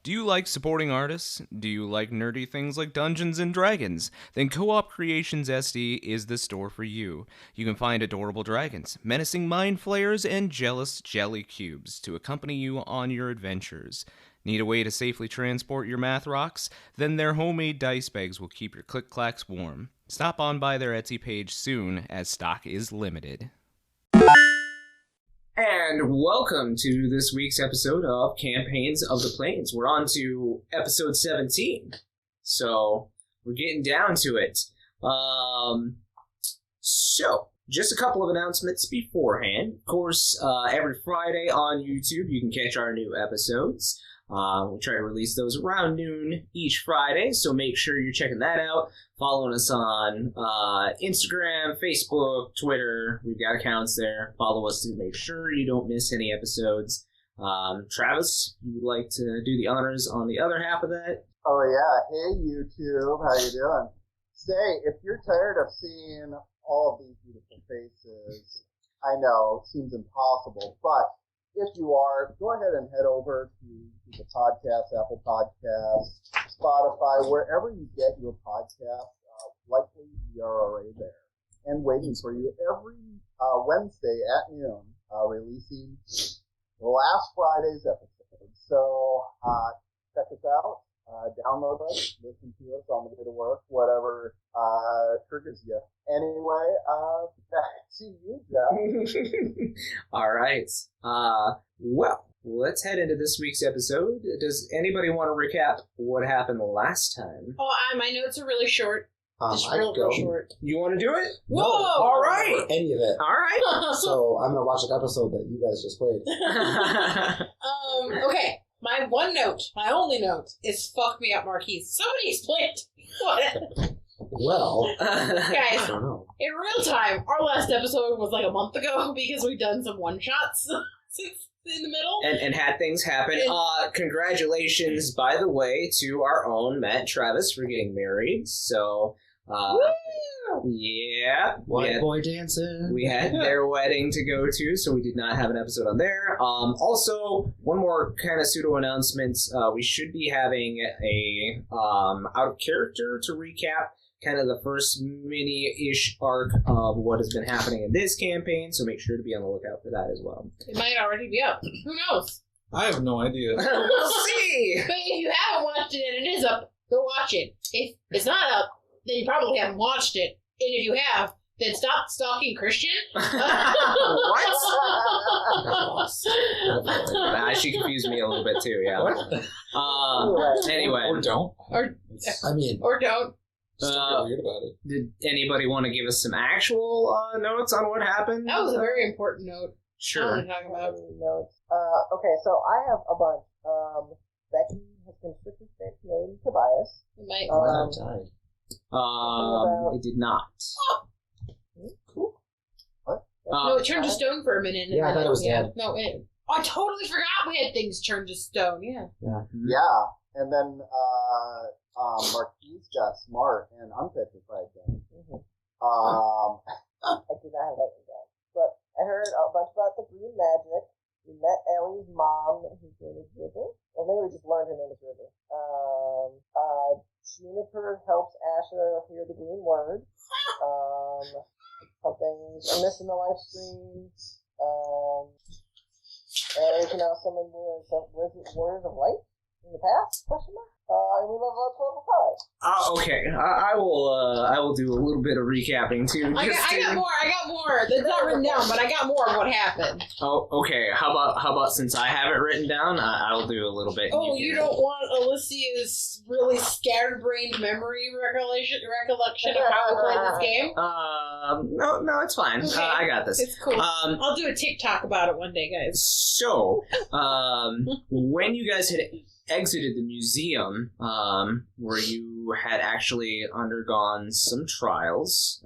Do you like supporting artists? Do you like nerdy things like Dungeons and Dragons? Then Co-op Creations SD is the store for you. You can find adorable dragons, menacing mind flayers, and jealous jelly cubes to accompany you on your adventures. Need a way to safely transport your math rocks? Then their homemade dice bags will keep your click-clacks warm. Stop on by their Etsy page soon, as stock is limited. And welcome to this week's episode of Campaigns of the Plains. We're on to episode 17, so we're getting down to it. So, just a couple of announcements beforehand. Of course, every Friday on YouTube, you can catch our new episodes. We try to release those around noon each Friday, so make sure you're checking that out. Following us on Instagram, Facebook, Twitter. We've got accounts there. Follow us to make sure you don't miss any episodes. Travis, you'd like to do the honors on the other half of that? Oh, yeah. Hey, YouTube. How you doing? Say, if you're tired of seeing all of these beautiful faces, I know, it seems impossible, but if you are, go ahead and head over to the podcast, Apple Podcasts, Spotify, wherever you get your podcast. Likely we are already there and waiting for you every Wednesday at noon, releasing last Friday's episode. So check us out, download us, listen to us on the way to work, whatever triggers you. Anyway, back to you, Jeff. All right. Well, let's head into this week's episode. Does anybody want to recap what happened last time? Oh, my notes are really short. Just real short. You want to do it? Whoa! No, All right. any of it. All right. So I'm gonna watch an episode that you guys just played. Okay. My one note, my only note, is fuck me up, Marquise. Somebody explain it. What? Well, Guys, I don't know. in real time, our last episode was like a month ago because we've done some one-shots since in the middle. And had things happen. Congratulations, by the way, to our own Matt and Travis for getting married. So, yeah. White boy dancing. We had their wedding to go to, so we did not have an episode on there. Also, one more kind of pseudo announcement. We should be having a out of character to recap kind of the first mini-ish arc of what has been happening in this campaign, so make sure to be on the lookout for that as well. It might already be up. Who knows? I have no idea. We'll see! But if you haven't watched it and it is up, go watch it. If it's not up, then you probably haven't watched it. And if you have, then stop stalking Christian. What? She confused me a little bit too, yeah. Anyway. Or don't. Or don't. Weird about it. Did anybody want to give us some actual notes on what happened? That was a very important note. Sure. I want to talk about. Notes. Okay, so I have a bunch. Becky has constricted his name Tobias. It might. It did not. Cool. What? No, it turned to stone for a minute. Yeah, I thought it was dead. No, I totally forgot we had things turned to stone. Yeah. Yeah, and then Marquise got smart and unpetrified them. I did not have that one down. But I heard a bunch about the green magic. We met Ellie's mom, whose name is River. Or maybe we just learned her name is River. Juniper helps Asher hear the green word. Something I missed in the live stream. Anything else? Someone words of light in the past? Question mark. And we level up to level 5. Okay, I will do a little bit of recapping too. I got more. That's not written down, but I got more of what happened. Oh, okay. How about since I have it written down, I will do a little bit. Oh, you don't want Alicia's really scatterbrained memory recollection of how we played this game? No, it's fine. Okay. I got this. It's cool. I'll do a TikTok about it one day, guys. So, when you guys had exited the museum, where you had actually undergone some trials,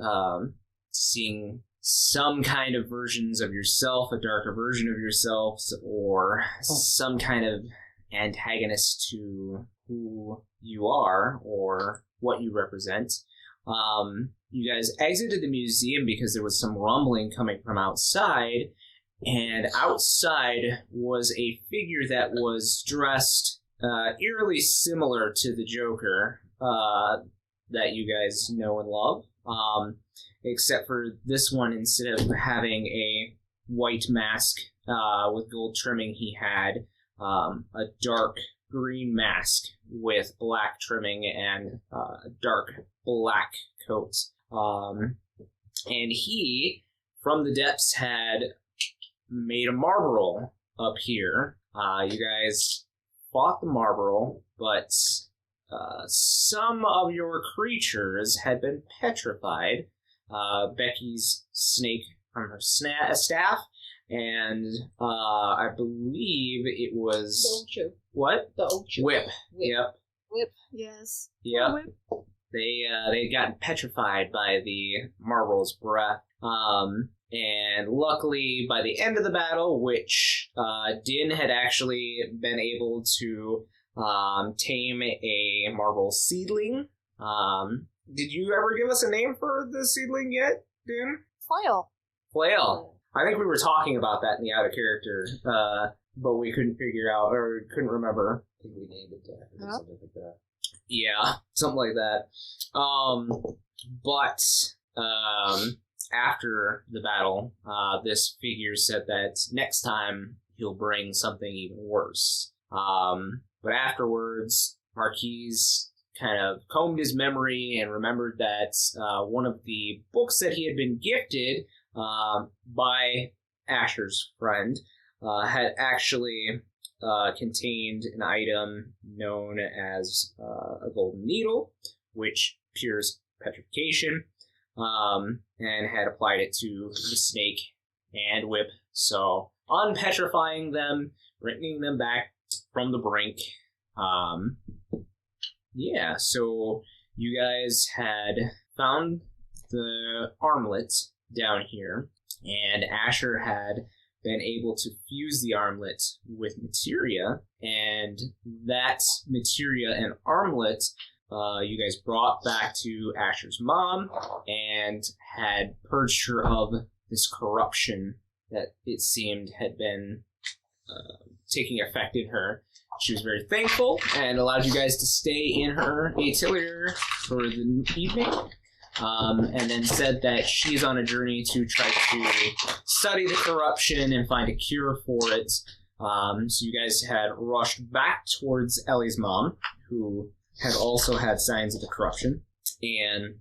seeing some kind of versions of yourself, a darker version of yourselves, or some kind of antagonist to who you are or what you represent. You guys exited the museum because there was some rumbling coming from outside, and outside was a figure that was dressed eerily similar to the Joker that you guys know and love, except for this one, instead of having a white mask with gold trimming, he had a dark green mask with black trimming and a dark black coat. And he, from the depths, had made a Marlboro up here. You guys fought the Marlboro, but some of your creatures had been petrified. Becky's snake from her staff, and I believe it was... The old shoe. What? The old shoe. Whip. Yep. Whip, yes. Yep. Whip. They had gotten petrified by the Marlboro's breath. And luckily, by the end of the battle, which Djinn had actually been able to tame a Marlboro seedling. Did you ever give us a name for the seedling yet, Djinn? Flail. Flail. I think we were talking about that in the out of character, but we couldn't figure out, or couldn't remember. I think we named it that or something like that. Yeah, something like that. But after the battle, this figure said that next time he'll bring something even worse. But afterwards, Marquise kind of combed his memory and remembered that one of the books that he had been gifted by Asher's friend had actually contained an item known as a golden needle, which cures petrification, and had applied it to the snake and whip. So, unpetrifying them, bringing them back from the brink. Yeah, so you guys had found the armlet down here, and Asher had been able to fuse the armlet with materia, and that materia and armlet you guys brought back to Asher's mom and had purged her of this corruption that it seemed had been taking effect in her. She was very thankful and allowed you guys to stay in her atelier for the evening. And then said that she's on a journey to try to study the corruption and find a cure for it. So you guys had rushed back towards Ellie's mom, who had also had signs of the corruption. And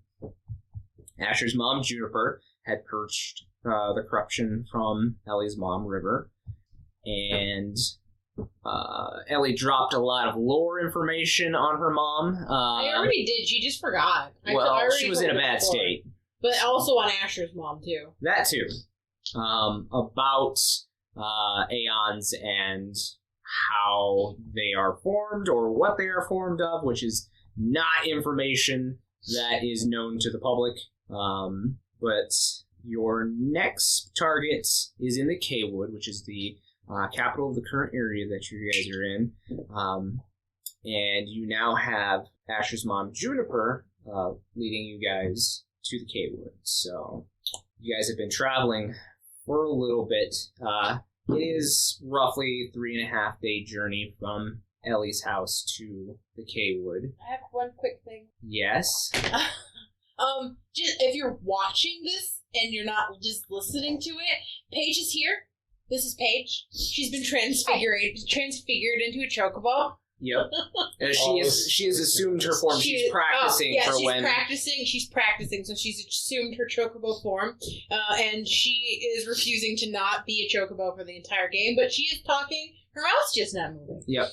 Asher's mom, Juniper, had purged the corruption from Ellie's mom, River. And Ellie dropped a lot of lore information on her mom. I already did. She just forgot. She was in a bad state. But also on Asher's mom, too. That, too. About aeons and how they are formed or what they are formed of, which is not information that is known to the public. But your next target is in the K-Wood, which is the capital of the current area that you guys are in. And you now have Asher's mom, Juniper, leading you guys to the K-Wood. So you guys have been traveling for a little bit. It is roughly 3.5 day journey from Ellie's house to the K-Wood. I have one quick thing. Yes? Just if you're watching this and you're not just listening to it, Paige is here. This is Paige. She's been transfigured into a chocobo. Yep. She has assumed her form. She's practicing for she's when... She's practicing, so she's assumed her chocobo form, and she is refusing to not be a chocobo for the entire game, but she is talking. Her mouth's just not moving. Yep.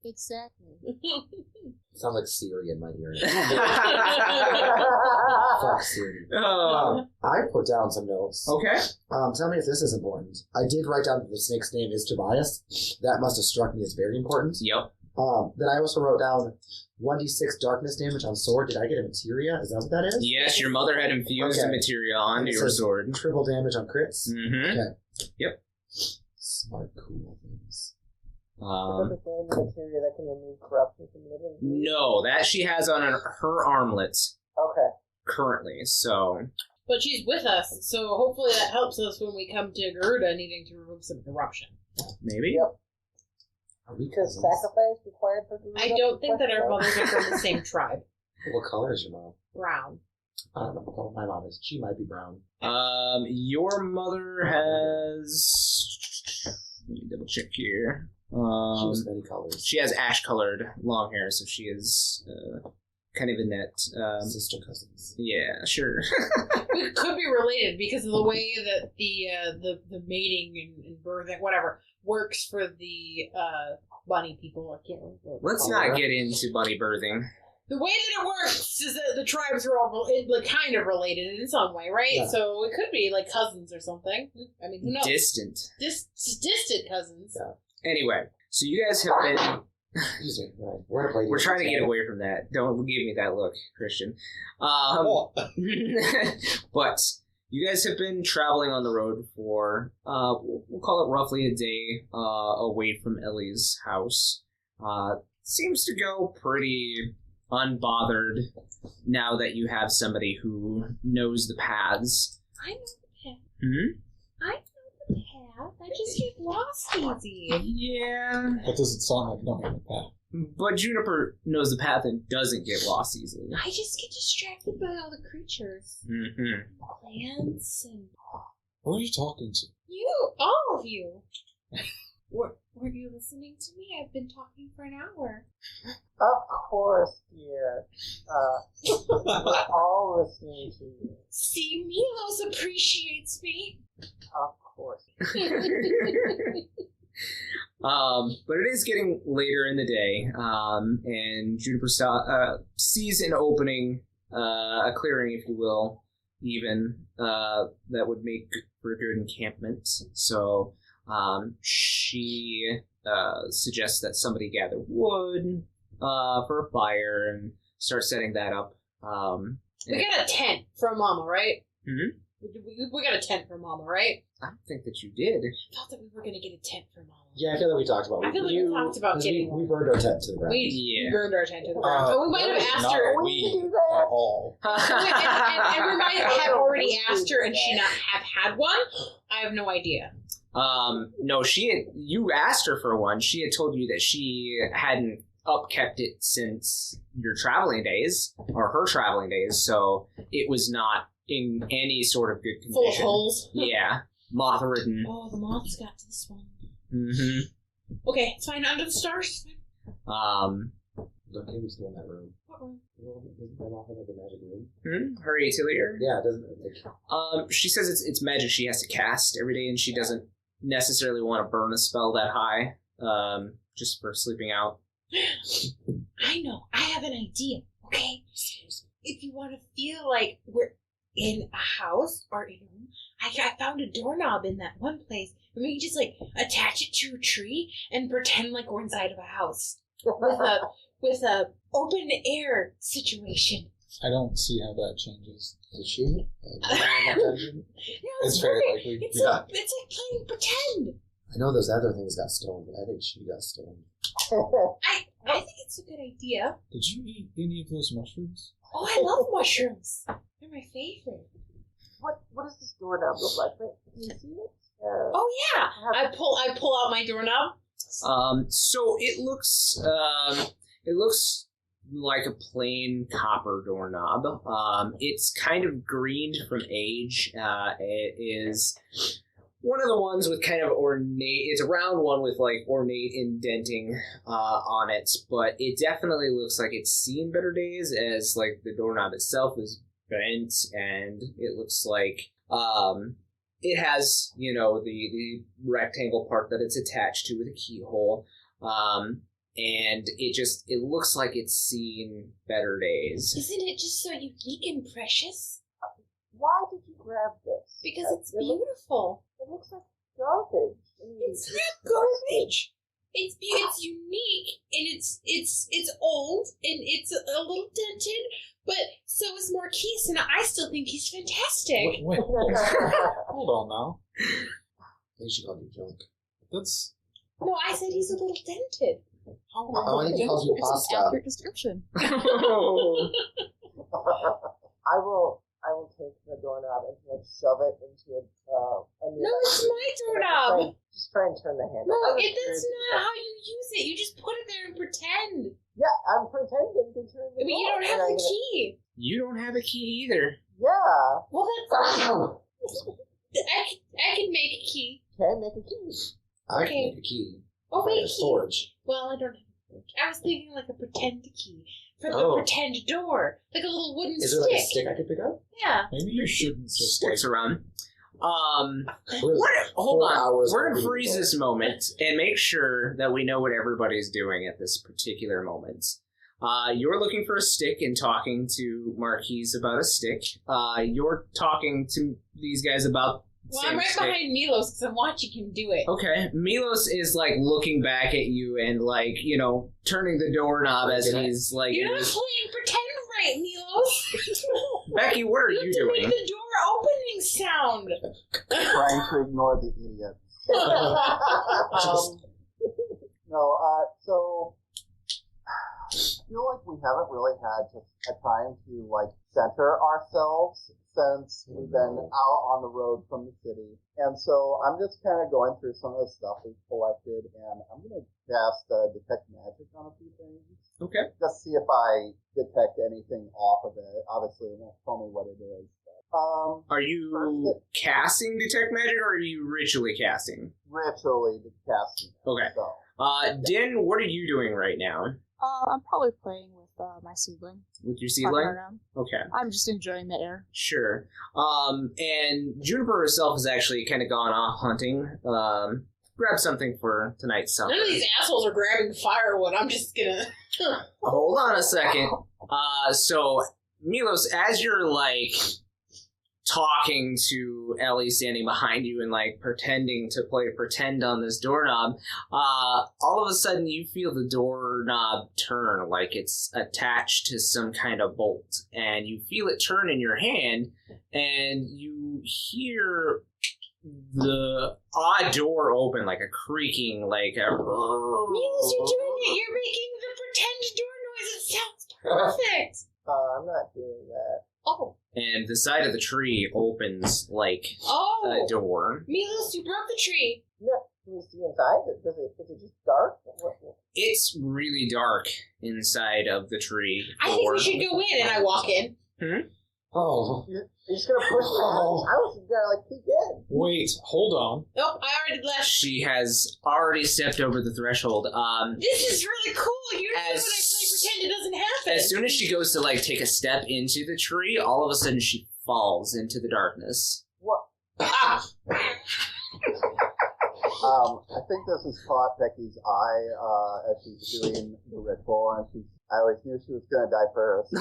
Exactly. Sound like Siri in my ear. Fuck Siri. I put down some notes. Okay. Tell me if this is important. I did write down that the snake's name is Tobias. That must have struck me as very important. Yep. Then I also wrote down 1d6 darkness damage on sword. Did I get a materia? Is that what that is? Yes, your mother had infused the materia onto your sword. Triple damage on crits? Mm-hmm. Okay. Yep. Smart, cool things. the same material that can remove corruption from living? No, that she has on her armlet Okay. currently, so... But she's with us, so hopefully that helps us when we come to Garuda needing to remove some corruption. Maybe? Yep. Are we Is cousins? sacrifice required for the I don't think that our mothers are from the same tribe. What color is your mom? Brown. I don't know what color my mom is. She might be brown. Your mother has. Let me double check here. She was many colors. She has ash-colored long hair, so she is kind of in that. Sister cousins. Yeah, sure. We could be related because of the way that the mating and birthing, whatever, works for the bunny people. I can't remember. Let's not get into bunny birthing. The way that it works is that the tribes are all like kind of related in some way, right? Yeah. So it could be like cousins or something. I mean, who knows? Distant. Distant cousins. Yeah. Anyway, so you guys have been. Excuse me. Right. We're gonna play. We're trying to get away from that. Don't give me that look, Christian. But you guys have been traveling on the road for, we'll call it roughly a day away from Ellie's house. Seems to go pretty unbothered now that you have somebody who knows the paths. I know the path. Hmm? I know the path. I just get lost easy. Yeah. That doesn't sound like knowing the path. But Juniper knows the path and doesn't get lost easily. I just get distracted by all the creatures. Mm-hmm. Plants and Who are you talking to? you, all of you. Were you listening to me? I've been talking for an hour. Of course, dear. We're all listening to you. See, Milos appreciates me. Of course. But it is getting later in the day, and Juniper sees an opening, a clearing, if you will, even, that would make for a good encampment. So she suggests that somebody gather wood for a fire and start setting that up. We got a tent for Mama, right? Mhm. We got a tent for Mama, right? I don't think that you did. I thought that we were going to get a tent for Mama. Yeah, I feel like we talked about. I feel like we talked about getting we one. burned our tent to the ground. We Yeah. burned our tent to the ground. But we might have asked her. We at all. And we might have already asked her and she not have had one. I have no idea. No, you asked her for one. She had told you that she hadn't upkept it since your traveling days, or her traveling days, so it was not in any sort of good condition. Full of holes. Yeah, moth-ridden. Oh, the moths got to this one. Mm-hmm. Okay, it's fine. Under the stars. Look, who's still in that room? What room? Doesn't that often have a magic room? Her atelier? Yeah, it doesn't. Like, She says it's magic she has to cast every day, and she doesn't necessarily want to burn a spell that high, just for sleeping out. I know. I have an idea. Okay. If you want to feel like we're in a house or in a room, I found a doorknob in that one place, and we can just like attach it to a tree and pretend like we're inside of a house with a open air situation. I don't see how that changes. did she? It's very likely. It's Yeah. like playing pretend. I know those other things got stoned, but I think she got stoned. I think it's a good idea. Did you eat any of those mushrooms? Oh, I love mushrooms. They're my favorite. What does this doorknob look like? Can you see it? Oh yeah, I pull out my doorknob. So it looks like a plain copper doorknob. It's kind of greened from age. It is one of the ones with kind of ornate. It's a round one with like ornate indenting on it, but it definitely looks like it's seen better days, as like the doorknob itself is bent, and it looks like it has, you know, the rectangle part that it's attached to with a keyhole, and it looks like it's seen better days. Isn't it just so unique and precious? Why did you grab this? Because it's beautiful. It looks like garbage. It's not garbage. It's unique, and it's old, and it's a little dented, but so is Marquise, and I still think he's fantastic. Wait, hold on now. I think she called you junk. That's No, I said he's a little dented. Oh, I think he calls you It's an pasta. accurate description. I will take the doorknob and like shove it into a new. No, it's my doorknob. Just try and turn the handle. No, that's not how you use it. pretend. Yeah, I'm pretending to turn the But you door, don't have and I'm the gonna- key. You don't have a key either. Yeah. Well, that's... I can make a key. Can make a key. I Okay. can make a key. Oh, Find make a a key. forge. Well, I don't have I was thinking like a pretend key for the Oh. pretend door. Like a little wooden Is stick. there like a stick I could pick up? Yeah. Maybe you shouldn't just Sticks around. We're Hold 4 on. hours We're away gonna from freeze the this moment and make sure that we know what everybody's doing at this particular moment. You're looking for a stick and talking to Marquise about a stick. You're talking to these guys about Well, same I'm right stick. behind Milos because I'm watching him do it. Okay, Milos is like looking back at you and like, you know, turning the doorknob as he's like. You're not playing pretend right, Milos. Becky, what are You you have to doing? make the door opening sound. Trying to ignore the idiot. So I feel like we haven't really had just a time to like center ourselves since we've been out on the road from the city. And so I'm just kind of going through some of the stuff we've collected, and I'm going to cast Detect Magic on a few things. Okay. Just see if I detect anything off of it. Obviously, it won't tell me what it is. Are you casting Detect Magic or are you ritually casting? Ritually casting it. Okay. So. Din, what are you doing right now I'm probably playing with my seedling. with your Walking seedling? around. Okay. I'm just enjoying the air. Sure. And Juniper herself has actually kind of gone off hunting. Grab something for tonight's supper. None of these assholes are grabbing firewood. I'm just gonna. Hold on a second. So, Milos, as you're, like, talking to Ellie standing behind you and, like, pretending to play pretend on this doorknob, all of a sudden you feel the doorknob turn like it's attached to some kind of bolt. And you feel it turn in your hand, and you hear the odd door open, like a creaking, like a... Milos, you're doing it. You're making the pretend door noise. It sounds perfect. I'm not doing that. Oh. And the side of the tree opens like Oh. a door. Milos, you broke the tree. No, can we see inside? Is it just dark? It's really dark inside of the tree. I think we should go in, and I walk in. Oh. You're just gonna push me out? I was gonna like peek in. Wait, hold on. Nope, I already left. She has already stepped over the threshold. This is really cool. Usually when I As- play pretend, it doesn't happen. As soon as she goes to like take a step into the tree, all of a sudden she falls into the darkness. What? Ah. I think this has caught Becky's eye as she's doing the ritual, and I always knew she was gonna die first.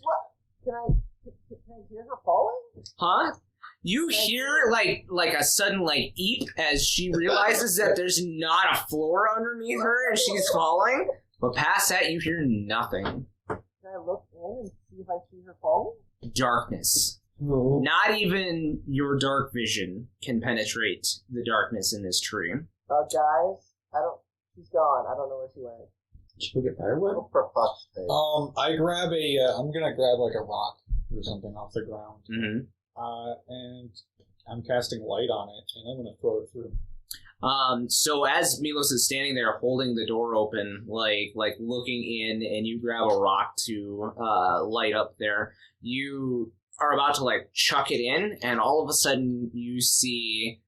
What? Can I hear her falling? Huh? You hear like a sudden like eep as she realizes that there's not a floor underneath her and she's falling. But past that, you hear nothing. Can I look in and see if I see her falling? Darkness. Oh. Not even your dark vision can penetrate the darkness in this tree. Guys, she's gone. I don't know where she went. Should we get firewood? Oh, for fuck's sake. I grab I'm gonna grab like a rock or something off the ground. Mm-hmm. And I'm casting light on it, and I'm gonna throw it through. So as Milos is standing there holding the door open, like looking in, and you grab a rock to light up there, you are about to like chuck it in, and all of a sudden you see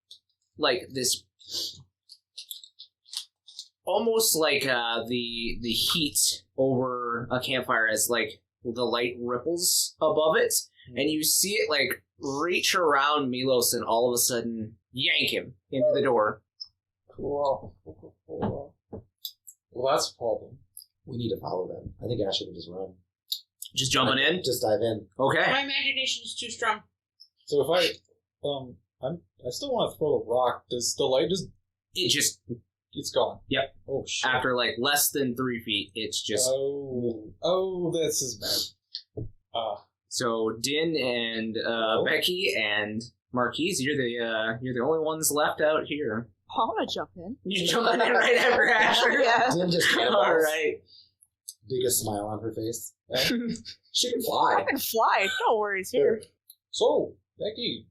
like this, almost like the heat over a campfire as like the light ripples above it, and you see it like reach around Milos and all of a sudden yank him into the door. Cool. Well, that's a problem. We need to follow them. I think Asher would just run. Just jumping in? Just dive in. Okay. My imagination is too strong. So if I still want to throw the rock. Does the light just? It's gone. Yep. Oh shit. After like less than 3 feet, it's just... Oh, this is bad. So Din and Becky and Marquise, you're the only ones left out here. I want to jump in. You jumping in right after Asher? Yeah. Dim just All cannonballs. right. Biggest smile on her face. She can fly. I can fly. No worries here. So Becky,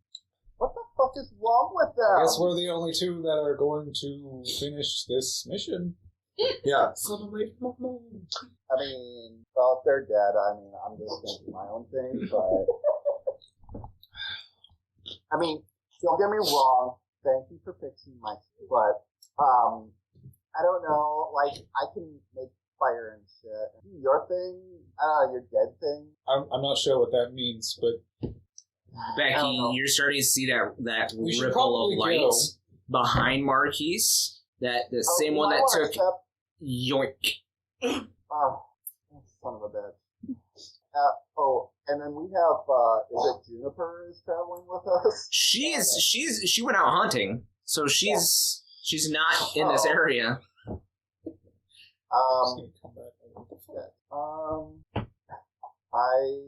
What the fuck is wrong with them? I guess we're the only two that are going to finish this mission. Yeah. Celebrate my mom. I mean, well, if they're dead, I mean, I'm just thinking my own thing, but... I mean, don't get me wrong. Thank you for fixing my... But, I don't know, like, I can make fire and shit. Your thing, your dead thing. I'm not sure what that means, but Becky, you're starting to see that We should ripple of probably light go. behind Marquise. The same one that took yoink. Oh, son of a bitch. And then we have, is it Juniper is traveling with us? She went out hunting, so she's not in this area. I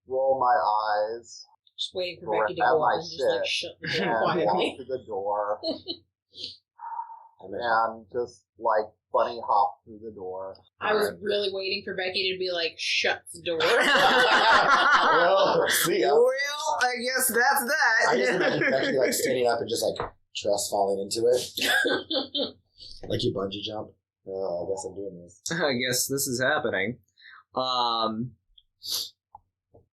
roll my eyes Just waiting for Roll Becky to at go my up and just like shit. shut the and door walk quietly. to the door I mean, and just like bunny hop through the door. I was really waiting for Becky to be like, shut the door. well, see ya. Well, I guess that's that. I just imagine Becky like standing up and just like trust falling into it. Like you bungee jump. Oh, I guess I'm doing this. I guess this is happening.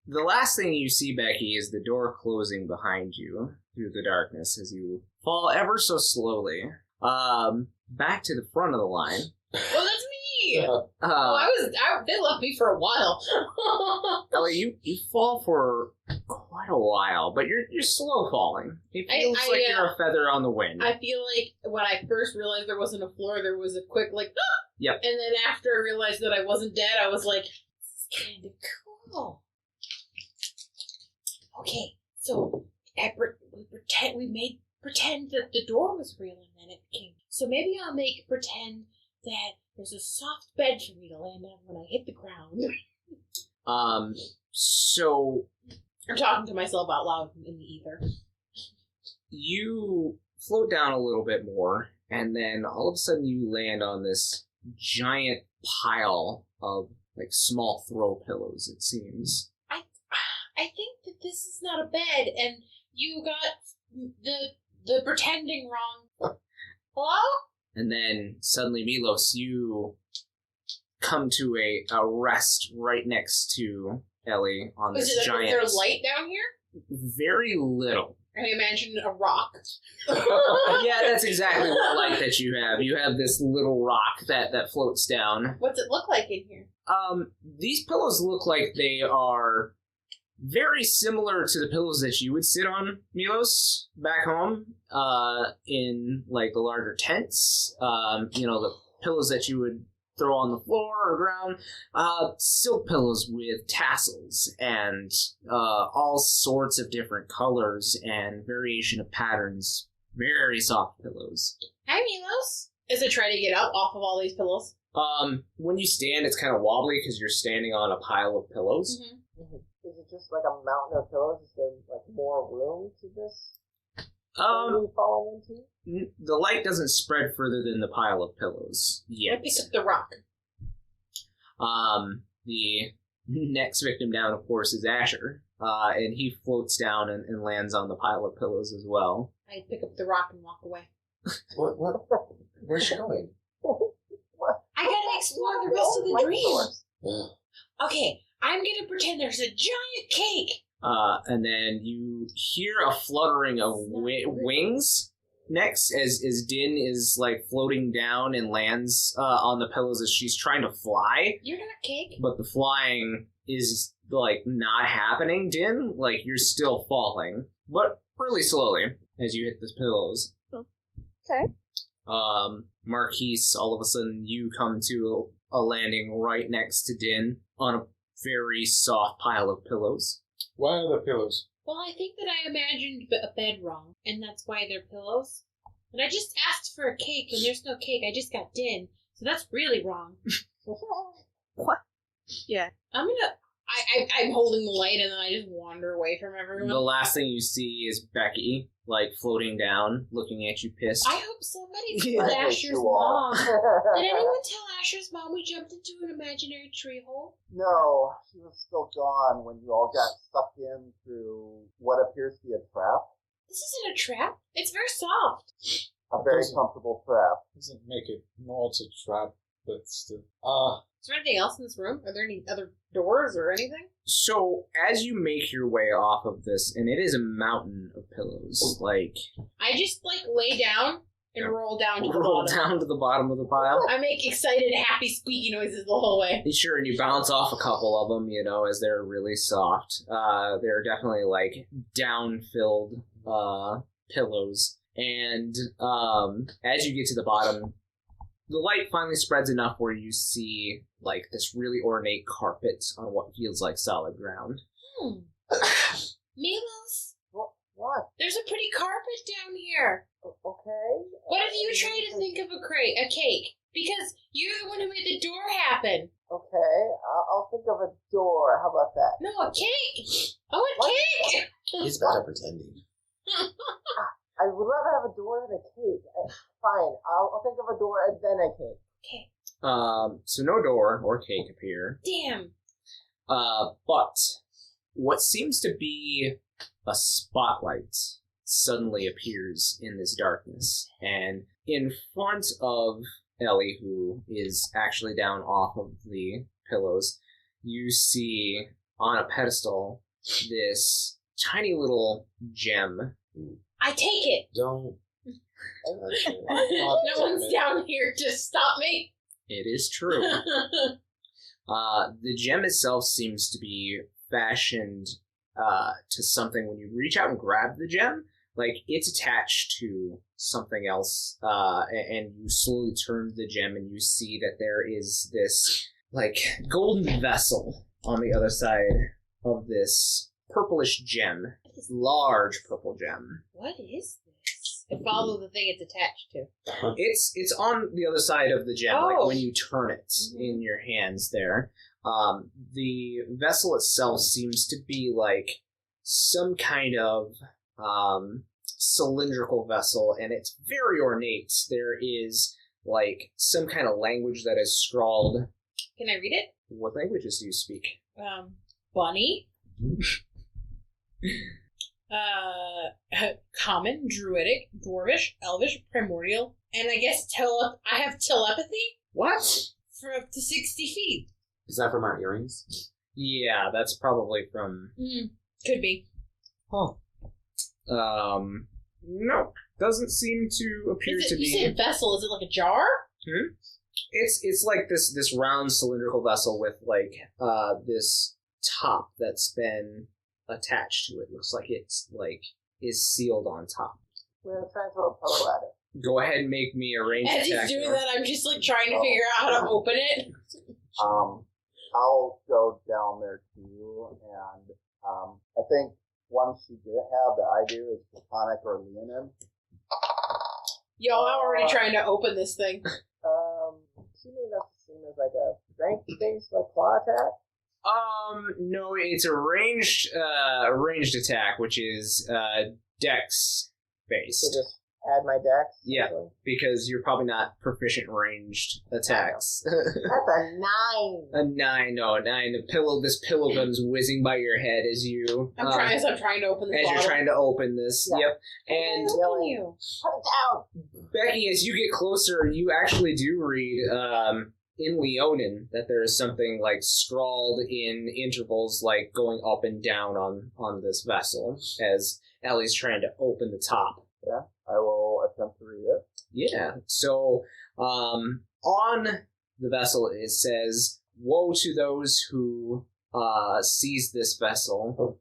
The last thing you see, Becky, is the door closing behind you through the darkness as you fall ever so slowly. Back to the front of the line. Well, that's me. They left me for a while. Ellie, you fall for quite a while, but you're slow falling. It feels like you're a feather on the wind. I feel like when I first realized there wasn't a floor, there was a quick like, ah! Yep. And then after I realized that I wasn't dead, I was like, this is kind of cool. Okay, so pretend that the door was real, and then it became. So maybe I'll make pretend that there's a soft bed for me to land on when I hit the ground. So I'm talking to myself out loud in the ether. you float down a little bit more, and then all of a sudden you land on this giant pile of like small throw pillows, it seems. I think that this is not a bed, and you got the pretending wrong. Hello? And then suddenly, Milos, you come to a rest right next to Ellie on this Is giant. there light down here? Very little. I imagine a rock. Yeah, that's exactly what light that you have. You have this little rock that floats down. What's it look like in here? These pillows look like they are very similar to the pillows that you would sit on, Milos, back home, in like the larger tents. The pillows that you would throw on the floor or ground. Silk pillows with tassels and all sorts of different colors and variation of patterns. Very soft pillows. Hi, Milos. As I try to get up off of all these pillows. When you stand, it's kind of wobbly because you're standing on a pile of pillows. Mm-hmm. Is it just like a mountain of pillows? Is there like more room to this? Falling into? The light doesn't spread further than the pile of pillows I yet. pick up the rock. The next victim down, of course, is Asher, and he floats down and lands on the pile of pillows as well. I pick up the rock and walk away. What? Where's she going? I gotta explore the rest of the dream. Ugh. Okay, I'm gonna pretend there's a giant cake. And then you hear a fluttering of wings next as Djinn is like floating down and lands on the pillows as she's trying to fly. You're not cake. But the flying is like not happening, Djinn. Like you're still falling, but really slowly as you hit the pillows. Okay. Marquise, all of a sudden you come to a landing right next to Djinn on a very soft pile of pillows. why are the pillows? Well, I think that I imagined a bed wrong, and that's why they're pillows. And I just asked for a cake, and there's no cake. I just got Djinn, so that's really wrong. What? Yeah. I'm holding the light, and then I just wander away from everyone. The last thing you see is Becky, like, floating down, looking at you pissed. I hope somebody Yeah. told I hate Asher's you all. mom. Did anyone tell Asher's mom we jumped into an imaginary tree hole? No, she was still gone when you all got sucked in through what appears to be a trap. This isn't a trap. It's very soft. A very Doesn't- comfortable trap. Doesn't make it. No, it's a trap, but still. Is there anything else in this room? Are there any other doors or anything? So, as you make your way off of this, and it is a mountain of pillows, like, I just, lay down and roll down to the roll bottom. down to the bottom of the pile. I make excited, happy, squeaky noises the whole way. Sure, and you bounce off a couple of them, as they're really soft. They're definitely, down-filled pillows. And as you get to the bottom, the light finally spreads enough where you see, this really ornate carpet on what feels like solid ground. Milos, What? there's a pretty carpet down here. Okay. What if you try to think of a cake? Because you're the one who made the door happen. Okay, I'll think of a door. How about that? No, a cake. I want What? cake. He's bad at pretending. I would rather have a door than a cake. Fine, I'll think of a door and then a cake. Okay. So no door or cake appear. Damn. But what seems to be a spotlight suddenly appears in this darkness. And in front of Ellie, who is actually down off of the pillows, you see on a pedestal this tiny little gem. I take it. Don't. No one's down here to stop me. It is true. The gem itself seems to be fashioned to something. When you reach out and grab the gem, it's attached to something else, and you slowly turn the gem and you see that there is this golden vessel on the other side of this purplish gem, large purple gem. What is this? I follow the thing it's attached to. It's on the other side of the gem, Oh. when you turn it in your hands there. The vessel itself seems to be some kind of cylindrical vessel, and it's very ornate. There is some kind of language that is scrawled. Can I read it? What languages do you speak? Bunny. Common, Druidic, Dwarvish, Elvish, Primordial, and I guess I have telepathy What? for up to 60 feet. Is that from our earrings? Yeah, that's probably from. Could be. Oh. No, doesn't seem to appear to be. You said vessel. Is it like a jar? It's like this round cylindrical vessel with this top that's been attached to it. Looks like it's is sealed on top. We're gonna try and throw a pillow at it. Go ahead and make me a ranged As he's attack. doing that, I'm just trying to figure out how to open it. I'll go down there too, and I think one she didn't have that I do is Platonic or Leonin. Yo, I'm already trying to open this thing. Assuming that's the same as a strength-based claw attack. No, it's a ranged attack, which is dex based. So just add my dex. Yeah. essentially. Because you're probably not proficient in ranged attacks. That's a 9. A 9, no, a 9. This pillow gun's whizzing by your head as you. I'm trying to open this As bottle. you're trying to open this. Yeah. Yep. And Open you. Put it down. Becky, as you get closer, you actually do read in Leonin that there is something scrawled in intervals, going up and down on this vessel as Ellie's trying to open the top. Yeah, I will attempt to read it. Yeah. So on the vessel it says, "Woe to those who seize this vessel."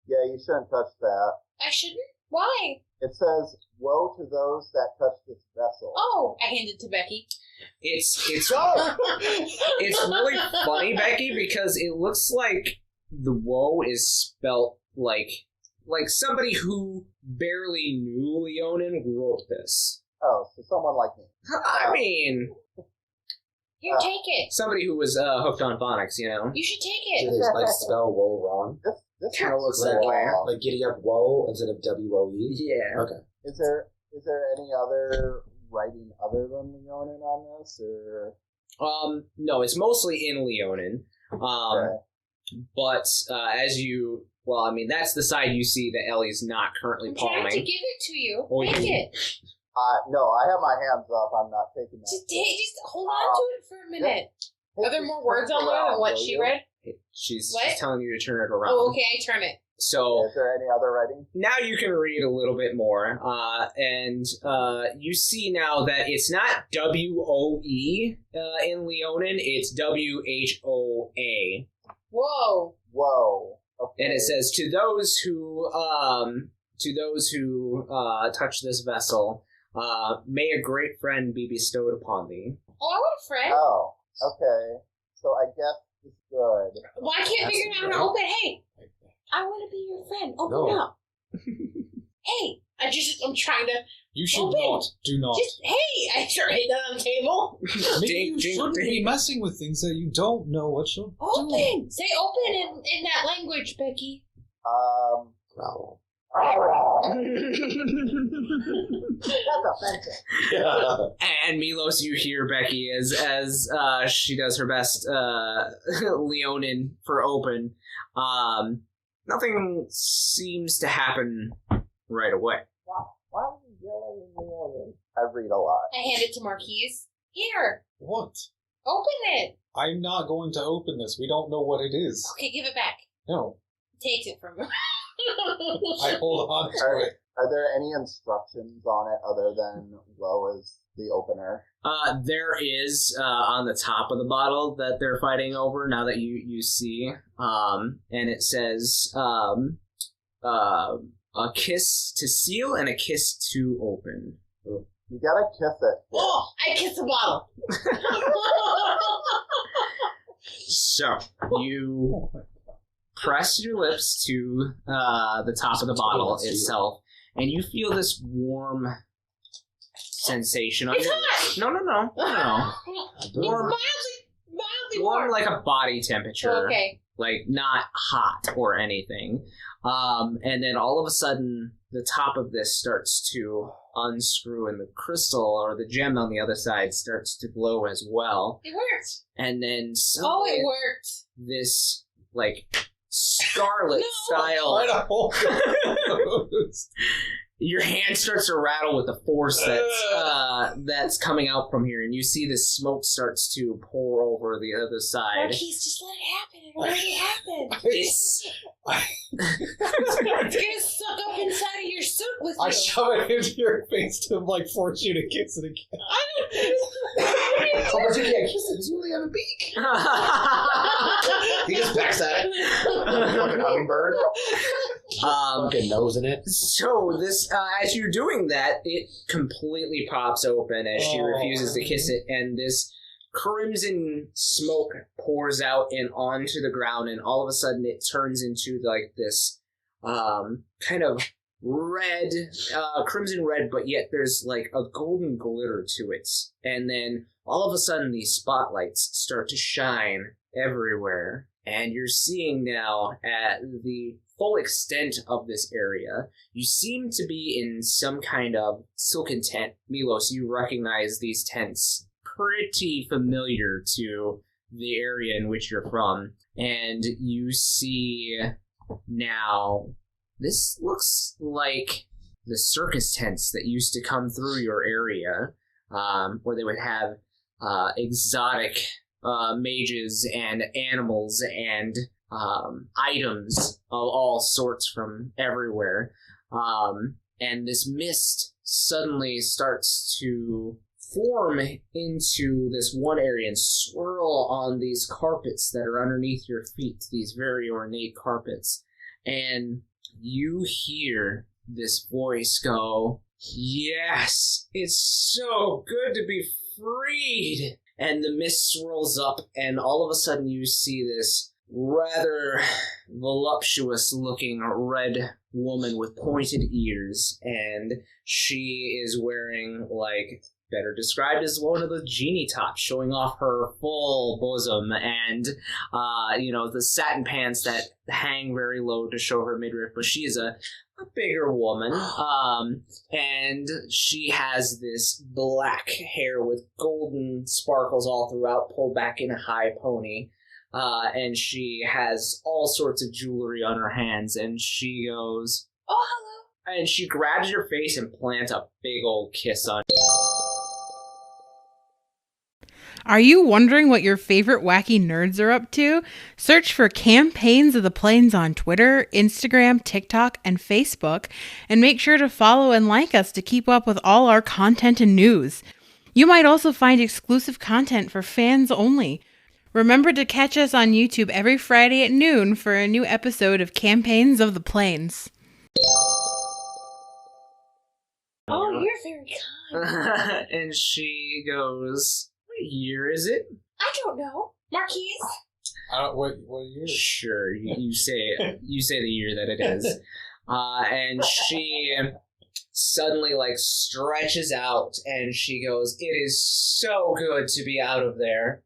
Yeah, you shouldn't touch that. I shouldn't? Why? It says, "Woe to those that touch this vessel." Oh, I hand it to Becky. It's it's really funny, Becky, because it looks like the woe is spelt like somebody who barely knew Leonin wrote this. Oh, so someone like me. I mean, Here, take it. somebody who was hooked on phonics, You should take Do it. they spell woe wrong? This Kinda looks that like, way. Like giddy up woe instead of W-O-E? Yeah. Okay. Is there any other writing other than Leonin on this, or No, it's mostly in Leonin. okay. But as you... Well, I mean, that's the side you see that Ellie's not currently I'm palming. trying to give it to you. Oh, Take you- it. No, I have my hands up. I'm not taking that. Just hold on to it for a minute. Are there more words on there than what she read? She's What? telling you to turn it around. Oh, okay, I turn it. So Is there any other writing? now you can read a little bit more, and you see now that it's not W-O-E in Leonin, it's W-H-O-A. Whoa. Whoa. Okay. And it says, to those who touch this vessel, may a great friend be bestowed upon thee. Oh, I want a friend. Oh, okay. So I guess it's good. Well, I can't figure out how to open. Hey, I want to be your friend. Open No. up. Hey, I'm trying to. You should Open. not. Do not. Hey, I sure hit that on the table. Maybe Ding, you ding, shouldn't ding. be messing with things that you don't know what you're doing. Open. Say open in that language, Becky. Growl. That's offensive. Yeah. And Milos, you hear Becky as she does her best Leonin for open. Nothing seems to happen right away. Why are you yelling at me on this? I read a lot. I hand it to Marquise. Here, What? open it. I'm not going to open this. We don't know what it is. Okay, give it back. No. Takes it from him. I hold on to Are, it. are there any instructions on it other than low as the opener? There is on the top of the bottle that they're fighting over now that you see, and it says a kiss to seal and a kiss to open. You gotta kiss it. Oh, I kiss the bottle. So you press your lips to the top of the bottle itself, and you feel this warm sensation. It's under- hot. No. It's Warm. mildly Warm warm. like a body temperature. Okay. Like not hot or anything. And then all of a sudden, the top of this starts to unscrew, and the crystal or the gem on the other side starts to glow as well. It worked. And then Oh, suddenly, it worked. this like scarlet No. style. Try to hold it. Your hand starts to rattle with the force that's coming out from here, and you see this smoke starts to pour over the other side. Marquise, just let it happen. It already happened. It's It's gonna suck up inside of your suit with I you. shove it into your face to like force you to kiss it again. Oh, but you can't kiss it because you only have a beak. He just backs at it. Fucking hummingbird. Fucking nose in it. So this, as you're doing that, it completely pops open as she Oh. refuses to kiss it, and this crimson smoke pours out and onto the ground, and all of a sudden it turns into like this kind of red, crimson red, but yet there's like a golden glitter to it, and then all of a sudden these spotlights start to shine everywhere, and you're seeing now at the full extent of this area. You seem to be in some kind of silken tent. Milos, you recognize these tents pretty familiar to the area in which you're from. And you see now, this looks like the circus tents that used to come through your area, where they would have exotic mages and animals and items of all sorts from everywhere. And this mist suddenly starts to form into this one area and swirl on these carpets that are underneath your feet, these very ornate carpets. And you hear this voice go, "Yes, it's so good to be freed." And the mist swirls up, and all of a sudden you see this rather voluptuous-looking red woman with pointed ears, and she is wearing, like, better described as one of the genie tops, showing off her full bosom, and, the satin pants that hang very low to show her midriff, but she is a bigger woman, and she has this black hair with golden sparkles all throughout, pulled back in a high pony. and she has all sorts of jewelry on her hands, and she goes, Oh, hello. and she grabs your face and plants a big old kiss on you. Are you wondering what your favorite wacky nerds are up to? Search for Campaigns of the Plains on Twitter, Instagram, TikTok, and Facebook, and make sure to follow and like us to keep up with all our content and news. You might also find exclusive content for fans only. Remember to catch us on YouTube every Friday at noon for a new episode of Campaigns of the Plains. Oh, you're very kind. And she goes, what year is it? I don't know. Marquise? What year? Sure, you say the year that it is. And she suddenly stretches out and she goes, it is so good to be out of there.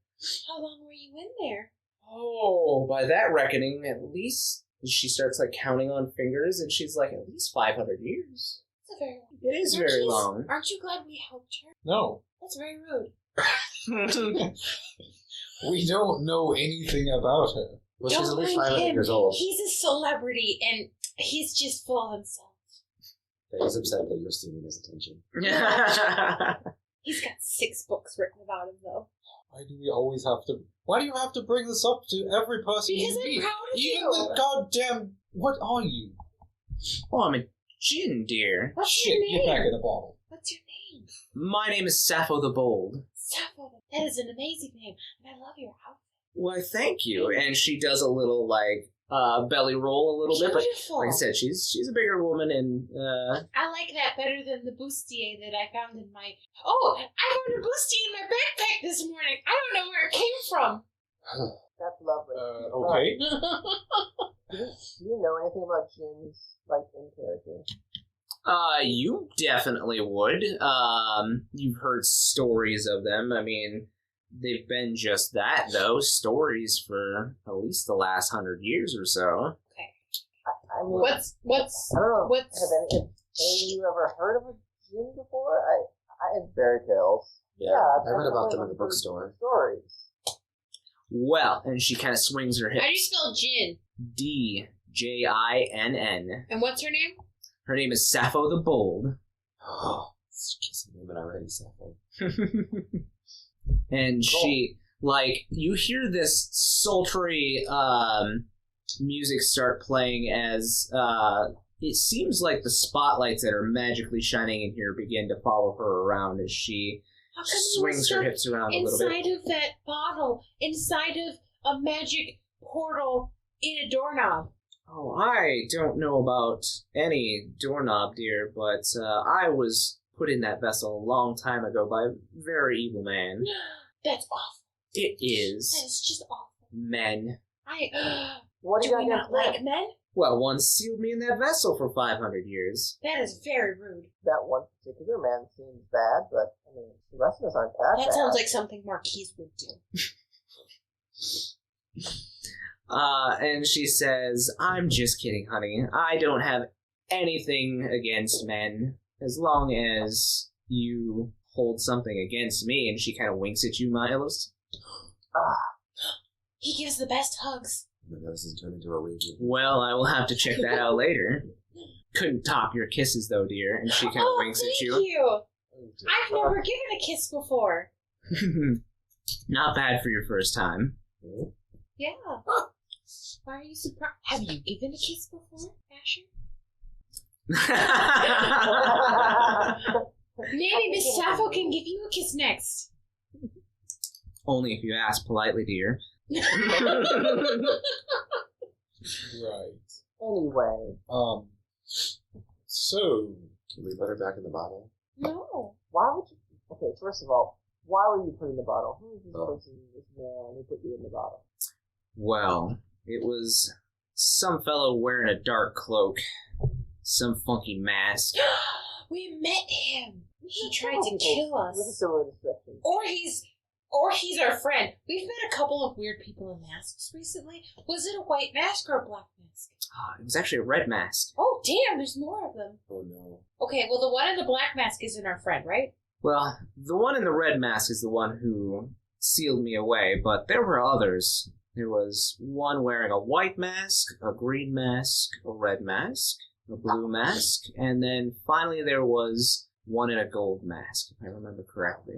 How long were you in there? Oh, by that reckoning, at least she starts counting on fingers and she's like, at least 500 years. That's a very long. It is very long. Aren't you glad we helped her? No. That's very rude. We don't know anything about her. Well, she's at Don't least mind 500 him. years old. He's a celebrity and he's just full of himself. He's upset that you're stealing his attention. He's got 6 books written about him, though. Why do you have to bring this up to every person Because you I'm meet? proud of Even you. the goddamn... What are you? Oh, I'm a Djinn, dear. What's Shit, your name? get back in the bottle. What's your name? My name is Sappho the Bold. Sappho. That is an amazing name, and I love your outfit. Why, thank you. And she does a little, belly roll a little bit. But Beautiful. like I said, she's a bigger woman, and, I like that better than the bustier that I found in my... Oh, I found a bustier in my backpack this morning. I don't know where it came from. That's lovely. Okay. Do you know anything about Djinn's in character? you definitely would. You've heard stories of them. I mean, they've been just that, though. Stories for at least the last 100 years or so. I mean, What's I don't know. what's- Have any of you ever heard of a Djinn before? I have fairy tales. Yeah, I read about them in the I've heard bookstore. Stories. Well, and she kind of swings her How do you hips. spell Djinn? D-J-I-N-N. And what's her name? Her name is Sappho the Bold. Oh, it's kissing women already, Sappho. And she, you hear this sultry music start playing as it seems like the spotlights that are magically shining in here begin to follow her around as she How come you swings her stuck hips around a little bit. inside of that bottle, inside of a magic portal in a doorknob? Oh, I don't know about any doorknob, dear, but I was put in that vessel a long time ago by a very evil man. That's awful. It That is is just awful. men. What do Do you we got not against like that? men? Well, one sealed me in that vessel for 500 years. That is very rude. That one particular man seems bad, but I mean, the rest of us aren't that That bad. sounds like something Marquise would do. And she says, I'm just kidding, honey. I don't have anything against men as long as you hold something against me. And she kind of winks at you, Milos. He gives the best hugs. Oh my God, this is turning into a review. Well, I will have to check that out later. Couldn't top your kisses, though, dear. And she kind of winks thank at you. you. I've never given a kiss before. Not bad for your first time. Yeah. Why are you surprised? Have you given a kiss before, Asher? Maybe Miss Sappho can give you a kiss next. Only if you ask politely, dear. Right. Anyway, So, Can we put her back in the bottle? No. why would you... Okay, first of all, why were you put in the bottle? Who is this Oh. person, this man who put you in the bottle? Well, it was some fellow wearing a dark cloak. Some funky mask. We met him. He tried to People kill With a us. similar description. Or he's our friend. We've met a couple of weird people in masks recently. Was it a white mask or a black mask? It was actually a red mask. Oh, damn, there's more of them. Oh no. Okay, well, the one in the black mask isn't our friend, right? Well, the one in the red mask is the one who sealed me away, but there were others. There was one wearing a white mask, a green mask, a red mask, a blue mask, and then finally there was one in a gold mask, if I remember correctly.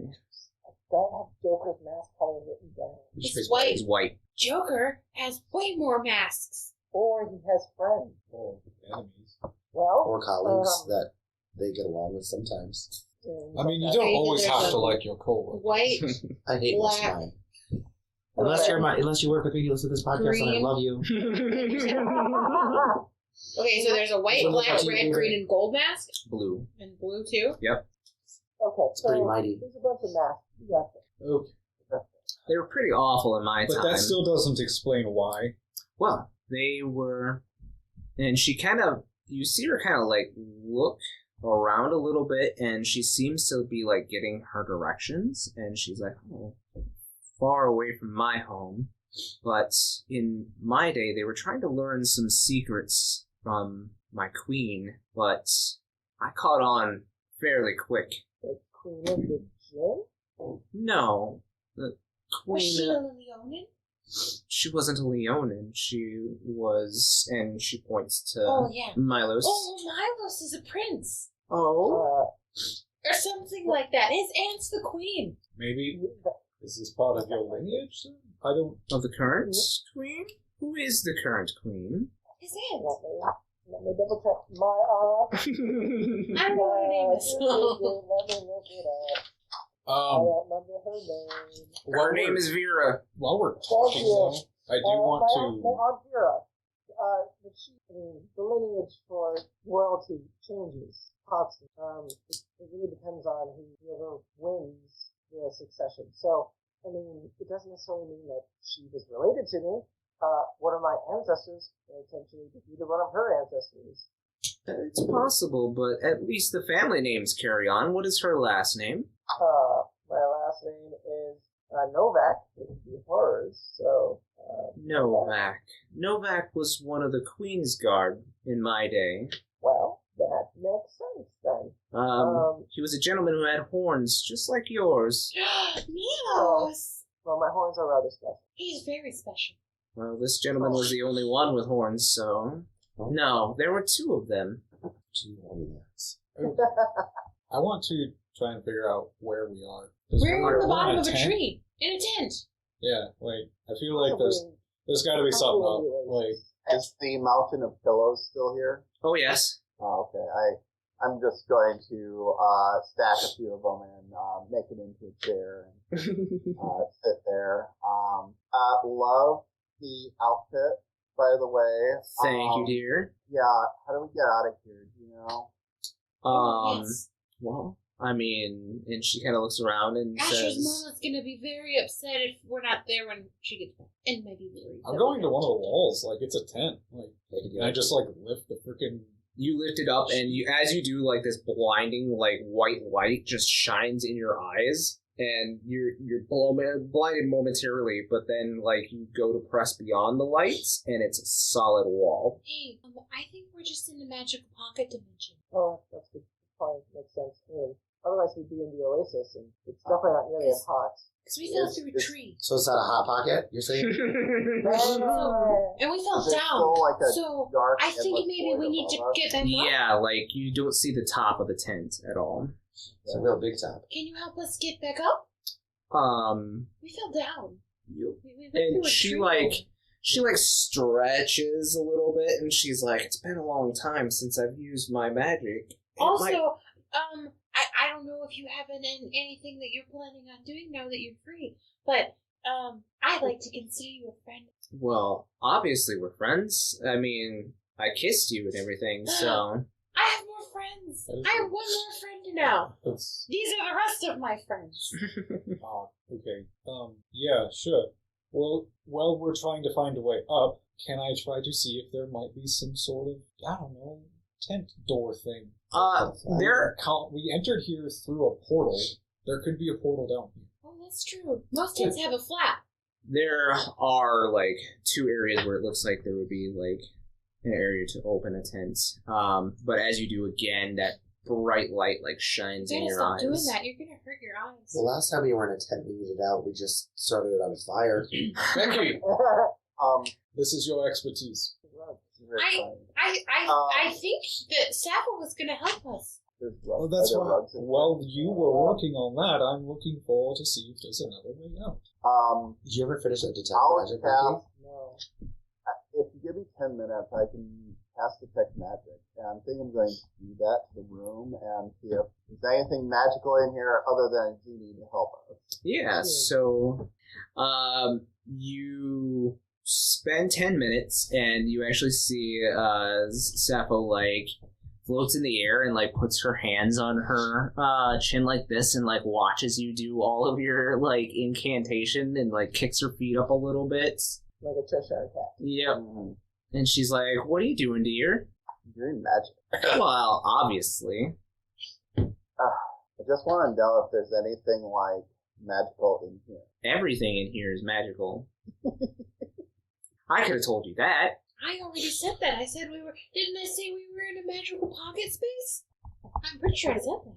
Don't have Joker's mask color written down. It's white. It's white. Joker has way more masks. Or he has friends. Or enemies. Well, Or colleagues that they get along with sometimes. I mean, you don't Okay, always there's have a- to like your coworker. White, I hate most of Black. mine. Unless you work with me, you listen to this podcast, and I Green. love you. okay, so there's a white, So black, what's red, your green, and gold mask. Blue. And blue, too. Okay, It's pretty mighty. there's a bunch of masks. You got them. Okay. They were pretty awful in my But time. that still doesn't explain why. Well, they were... And she kind of... You see her kind of, like, look around a little bit, and she seems to be, like, getting her directions, and she's like, oh, far away from my home. But in my day, they were trying to learn some secrets from my queen, but I caught on fairly quick. The Queen of the Djinn? No, the Was she queen... a Leonin? She wasn't a Leonin. She was... And she points to Oh, yeah. Milos. Oh, well, Milos is a prince. Oh. Or something like that. His aunt's the queen. Maybe is this part of your lineage? Then? I don't. Of the current queen? Who is the current queen? His aunt. Let me double check my aunt. I don't know what her name is. Let me look it up. I don't remember her name. Her name is Vera. While we're Thank talking, you. though, I do want my to. Aunt Vera. The lineage for royalty changes constantly. It really depends on whoever wins the succession. So, I mean, it doesn't necessarily mean that she was related to me. One of my ancestors potentially defeated one of her ancestors. It's possible, but at least the family names carry on. What is her last name? My last name is Novak. It would be hers. So, Novak. Novak was one of the Queen's Guard in my day. well, that makes sense then. He was a gentleman who had horns, just like yours. Milos. Well, my horns are rather special. He's very special. Well, this gentleman was the only one with horns, so... No, there were two of them. Two ornaments. I want to try and figure out where we are. 'Cause We're on the in bottom of a tent. tree. In a tent. Yeah, like I feel like there's got to be something up. Like Is the mountain of pillows still here? Oh, yes. Oh, okay. I'm just going to stack a few of them and make it into a chair and sit there. Love the outfit, by the way. Thank you, dear. Yeah. How do we get out of here? Do you know? Yes. Well, I mean, and she kind of looks around and Asher's says... mom is going to be very upset if we're not there when she gets back. And maybe worried. I'm going to one of the walls. Like it's a tent. Like and I just like lift the freaking. You lift it up, and as you do, like, this blinding, like, white light just shines in your eyes, and you're blinded momentarily, but then, like, you go to press beyond the lights, and it's a solid wall. Hey, I think we're just in the magical pocket dimension. Oh, that's good. Probably makes sense. I mean, otherwise we'd be in the oasis, and it's definitely not nearly as hot. Because we fell through a tree. So it's not a hot pocket, you're saying? And we fell Is it down. still like a So dark I think endless maybe we void need to above us? get back up. Yeah, like, you don't see the top of the tent at all. It's a real big top. Can you help us get back up? We fell down. You, We went through and a she, tree. like, stretches a little bit, and she's like, it's been a long time since I've used my magic. It Also, might- I don't know if you have anything that you're planning on doing now that you're free, but I'd like to consider you a friend. Well, obviously we're friends. I mean, I kissed you and everything, so... I have more friends. That is I have right. one more friend now. That's These are the rest of my friends. okay. Yeah, sure. Well, while we're trying to find a way up, can I try to see if there might be some sort of, I don't know, tent door thing? There... We entered here through a portal. There could be a portal down here. Oh, that's true. Most tents have a flap. There are, like, two areas where it looks like there would be, like, an area to open a tent. But as you do again, that bright light like shines You in gotta your stop eyes. doing that. You're gonna hurt your eyes. The last time we were in a tent, we needed out. We just started it on fire. Becky, um, this is your expertise. I think that Sappho was gonna help us. Well, that's why. While you were working on that, I'm looking forward to see if there's another way out. Did you ever finish a detect I'll magic? cast. No. If you give me 10 minutes, I can cast detect magic. And I think I'm going to do that to the room and see if there's anything magical in here other than a genie to help us. Yeah, so you spend 10 minutes and you actually see Sappho like floats in the air and like puts her hands on her chin like this and like watches you do all of your like incantation and like kicks her feet up a little bit. Like a Cheshire cat. Yep. And she's like, "What are you doing, dear?" I'm doing magic. Well, obviously. I just want to know if there's anything like magical in here. Everything in here is magical. I could have told you that. I already said that. I said we were. Didn't I say we were in a magical pocket space? I'm pretty sure I said that.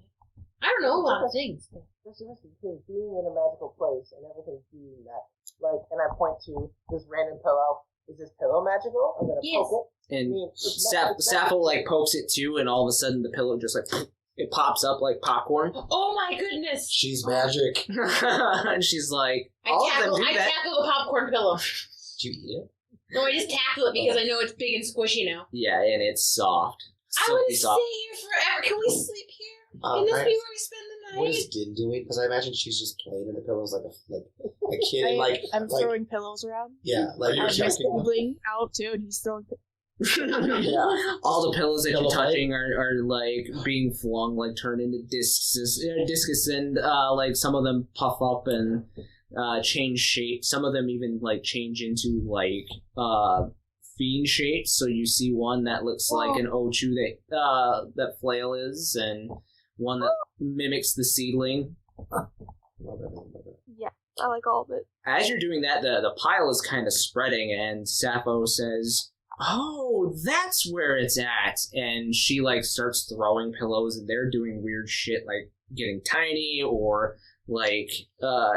I don't know a lot of things. There's a difference between being in a magical place and everything being magic. Like, and I point to this random pillow. Is this pillow magical? I'm gonna Yes. poke it. And I mean, it's Sappho like pokes it too, and all of a sudden the pillow just like it pops up like popcorn. Oh my goodness! She's magic. And she's like, "All of them do I that." tackle the popcorn pillow. Did you eat it? No, I just tackle it because I know it's big and squishy now. Yeah, and it's soft. I want Silky to soft. stay here forever. Can we sleep here? Oh, Can this right. be where we spend the What night? is Djinn doing? Because I imagine she's just playing in the pillows like a kid. And like I'm like, throwing pillows around. yeah, like You're I'm checking just them. holding out too, and he's throwing. yeah. All the pillows that Pillow you're fight? touching are like being flung, like turned into discus, and like some of them puff up and change shape. Some of them even like change into like fiend shapes. So you see one that looks like an Ochu that Flail is, and one that mimics the seedling. Love it. Yeah, I like all of it. As you're doing that, the pile is kind of spreading, and Sappho says, "Oh, that's where it's at." And she like starts throwing pillows, and they're doing weird shit like getting tiny or like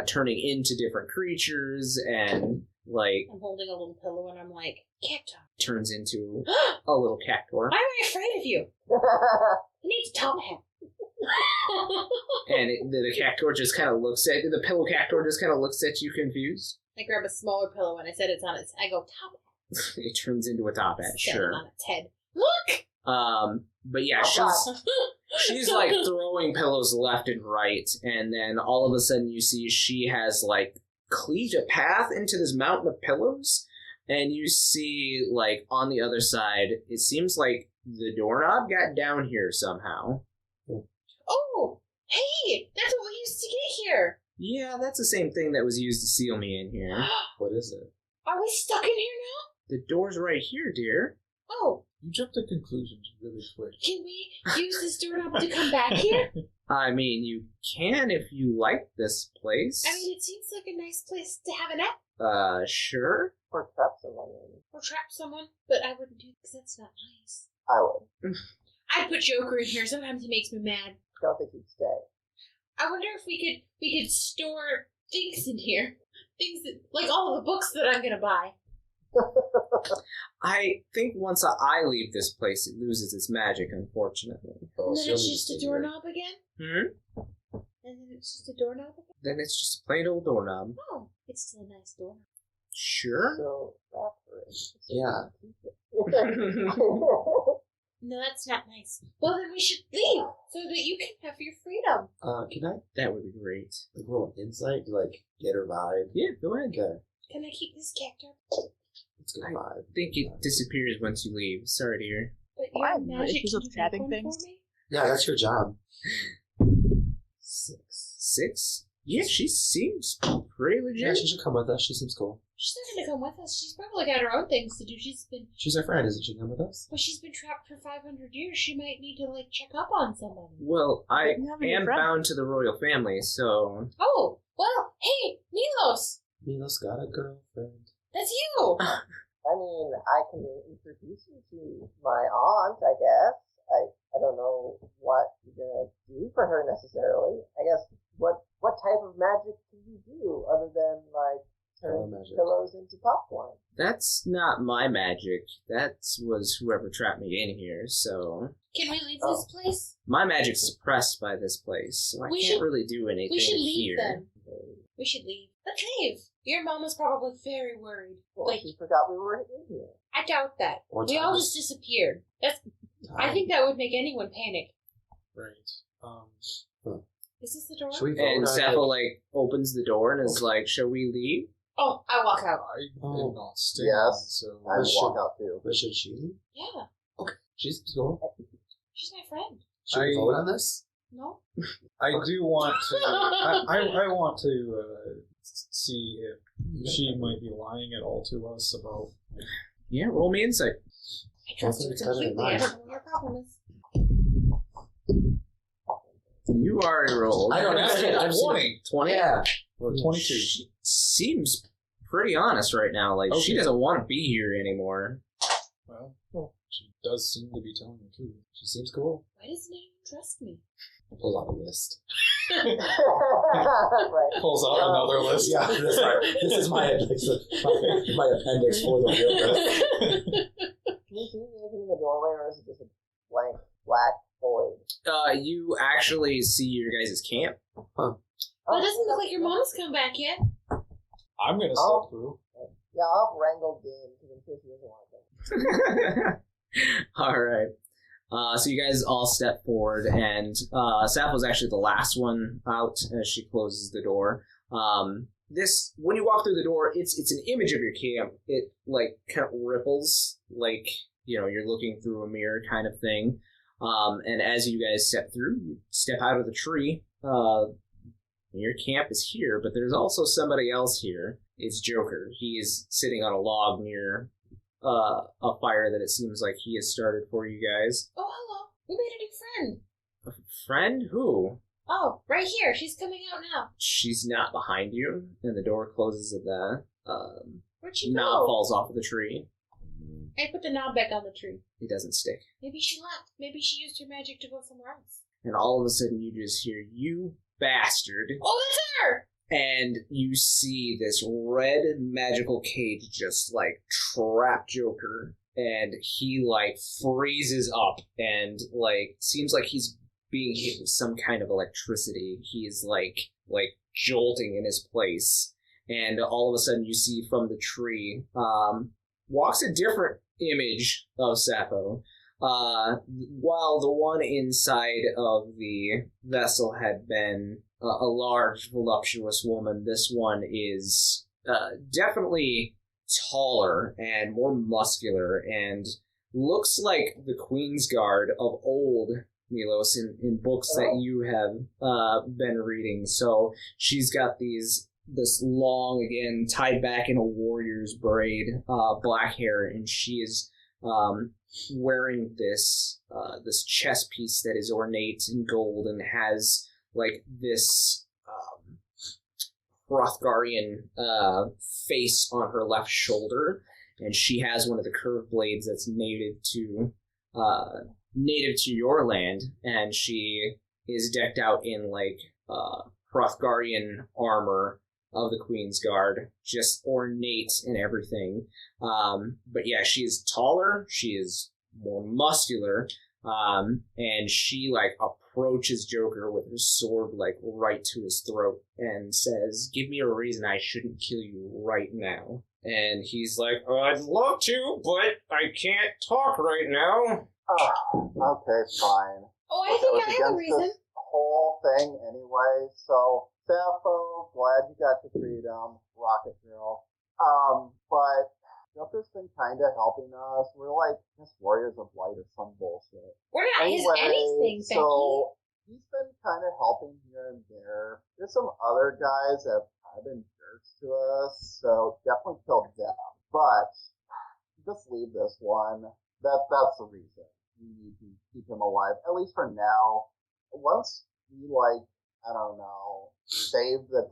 turning into different creatures, and like I'm holding a little pillow and I'm like, Cactus. turns into a little cactor. Why am I afraid of you? I need a top hat. And the cactor just kind of looks at the pillow cactor just kind of looks at you confused. I grab a smaller pillow and I said it's on its. I go top hat. It turns into a top hat, Set it sure. on its head. Look. But yeah, she's like throwing pillows left and right, and then all of a sudden you see she has like cleaved a path into this mountain of pillows, and you see like on the other side, it seems like the doorknob got down here somehow. Oh, hey, that's what we used to get here. Yeah, that's the same thing that was used to seal me in here. What is it? Are we stuck in here now? The door's right here, dear. Oh, You jumped to conclusions really quick. can we use this doorknob to come back here? I mean, you can if you like this place. I mean, it seems like a nice place to have a nap Sure. Or trap someone in. or trap someone, but I wouldn't do it because that's not nice. I would. I'd put Joker in here. Sometimes he makes me mad. Don't think he'd stay. I wonder if we could store things in here, things that, like all the books that I'm gonna buy. I think once I leave this place, it loses its magic, unfortunately. Oh, And then she'll it's need just to a stay here. doorknob again. Hmm? And then it's just a doorknob again. Then it's just a plain old doorknob. Oh, it's still a nice doorknob. Sure. So, that's Yeah. No, that's not nice. Well, then we should leave so that you can have your freedom. Can I That would be great. like roll an insight to like get her vibe? Yeah, go ahead. Okay, Can I keep this cactus? let's get a vibe. I think it disappears once you leave. Sorry, dear. But Why? your magic, Issues can with you make tapping one things? for me? Yeah, that's your job. 6. 6? Yeah, she seems pretty Yeah, legit. she should come with us. She seems cool. She's not gonna come with us. She's probably got her own things to do. She's our friend. Isn't she? Come with us. She's been trapped for 500 years. She might need to like check up on somebody. Well, I You have a new am friend. bound to the royal family, so... Oh, well, hey, Milos, Milo's got a girlfriend. that's you. I mean, I can introduce you to my aunt, I guess. I don't know what you're gonna do for her necessarily. I guess what type of magic can you do other than like turn pillows into popcorn? That's not my magic. That was whoever trapped me in here, so... Can we leave this place? My magic's suppressed by this place, so I can't really do anything We should leave here. then. We should leave. Let's leave. Your mom is probably very worried. Well, Like, she forgot we were in here. I doubt that. Or We all Thomas. just disappeared. I think that would make anyone panic. Right. Is this the door? Should we vote And on, Sappho, like, opens the door and is like, shall we leave? Oh, I walk out. I did not stay. Yes. So I Let's walk shoot. out too. But should she leave? Yeah, She's going. she's my friend. Should we vote on this? No? I do want to. I want to see if she might be lying at all to us about. Yeah, roll me insight. I trust you It's better than completely. I mine. don't know what your problem is. You already rolled. I don't know. I'm 20. 20? Yeah. Or 22. She seems pretty honest right now. Like, she Okay. doesn't want to be here anymore. Well, she does seem to be telling the truth. She seems cool. Why doesn't anyone trust me? Pulls out a list. Right. Pulls out another list. Yeah, this is my appendix for the real. Can you see anything in the doorway, or is it just a blank black void? You actually see your guys' camp. Well, it doesn't look like your mom's come back yet. I'm gonna Oh. step through. Yeah, I'll have wrangled Djinn because I'm sure she doesn't want to. All right. So you guys all step forward, and Sappho's actually the last one out as she closes the door. This, when you walk through the door, it's an image of your camp. It like kind of ripples, like you're looking through a mirror kind of thing. And as you guys step through, you step out of the tree. Your camp is here, but there's also somebody else here. It's Joker. He is sitting on a log near a fire that it seems like he has started for you guys. Oh, hello. We made a new friend. A friend? Who? Oh, right here. She's coming out now. She's not behind you, and the door closes at that. Where'd she Knob go? falls off of the tree. I put the knob back on the tree. It doesn't stick. Maybe she left. Maybe she used her magic to go somewhere else. And all of a sudden you just hear, "You bastard." Oh, that's her! And you see this red magical cage just like trap Joker, and he like freezes up and like seems like he's being hit with some kind of electricity. He is like jolting in his place, and all of a sudden you see from the tree walks a different image of Sappho. While the one inside of the vessel had been a large, voluptuous woman, this one is definitely taller and more muscular and looks like the Queen's Guard of old, Milos, in books that you have been reading. So she's got this long, again, tied back in a warrior's braid, black hair, and she is wearing this chest piece that is ornate in gold and has like this Hrothgarian face on her left shoulder, and she has one of the curved blades that's native to your land, and she is decked out in like Hrothgarian armor of the Queen's Guard, just ornate and everything. But yeah, she is taller, she is more muscular, and she like approaches Joker with her sword like right to his throat and says, "Give me a reason I shouldn't kill you right now." And he's like, "I'd love to, but I can't talk right now." Oh, okay, fine. Oh, I think I have a Against reason. this whole thing anyway, so Sappho, glad you got your freedom, Rocket Girl. But Joker's been kind of helping us. We're like just warriors of light or some bullshit. We're not his anything, Becky. So he's been kind of helping here and there. There's some other guys that have kind of been jerks to us, so definitely kill them. But just leave this one. That's the reason we need to keep him alive, at least for now. Once we I don't know, save the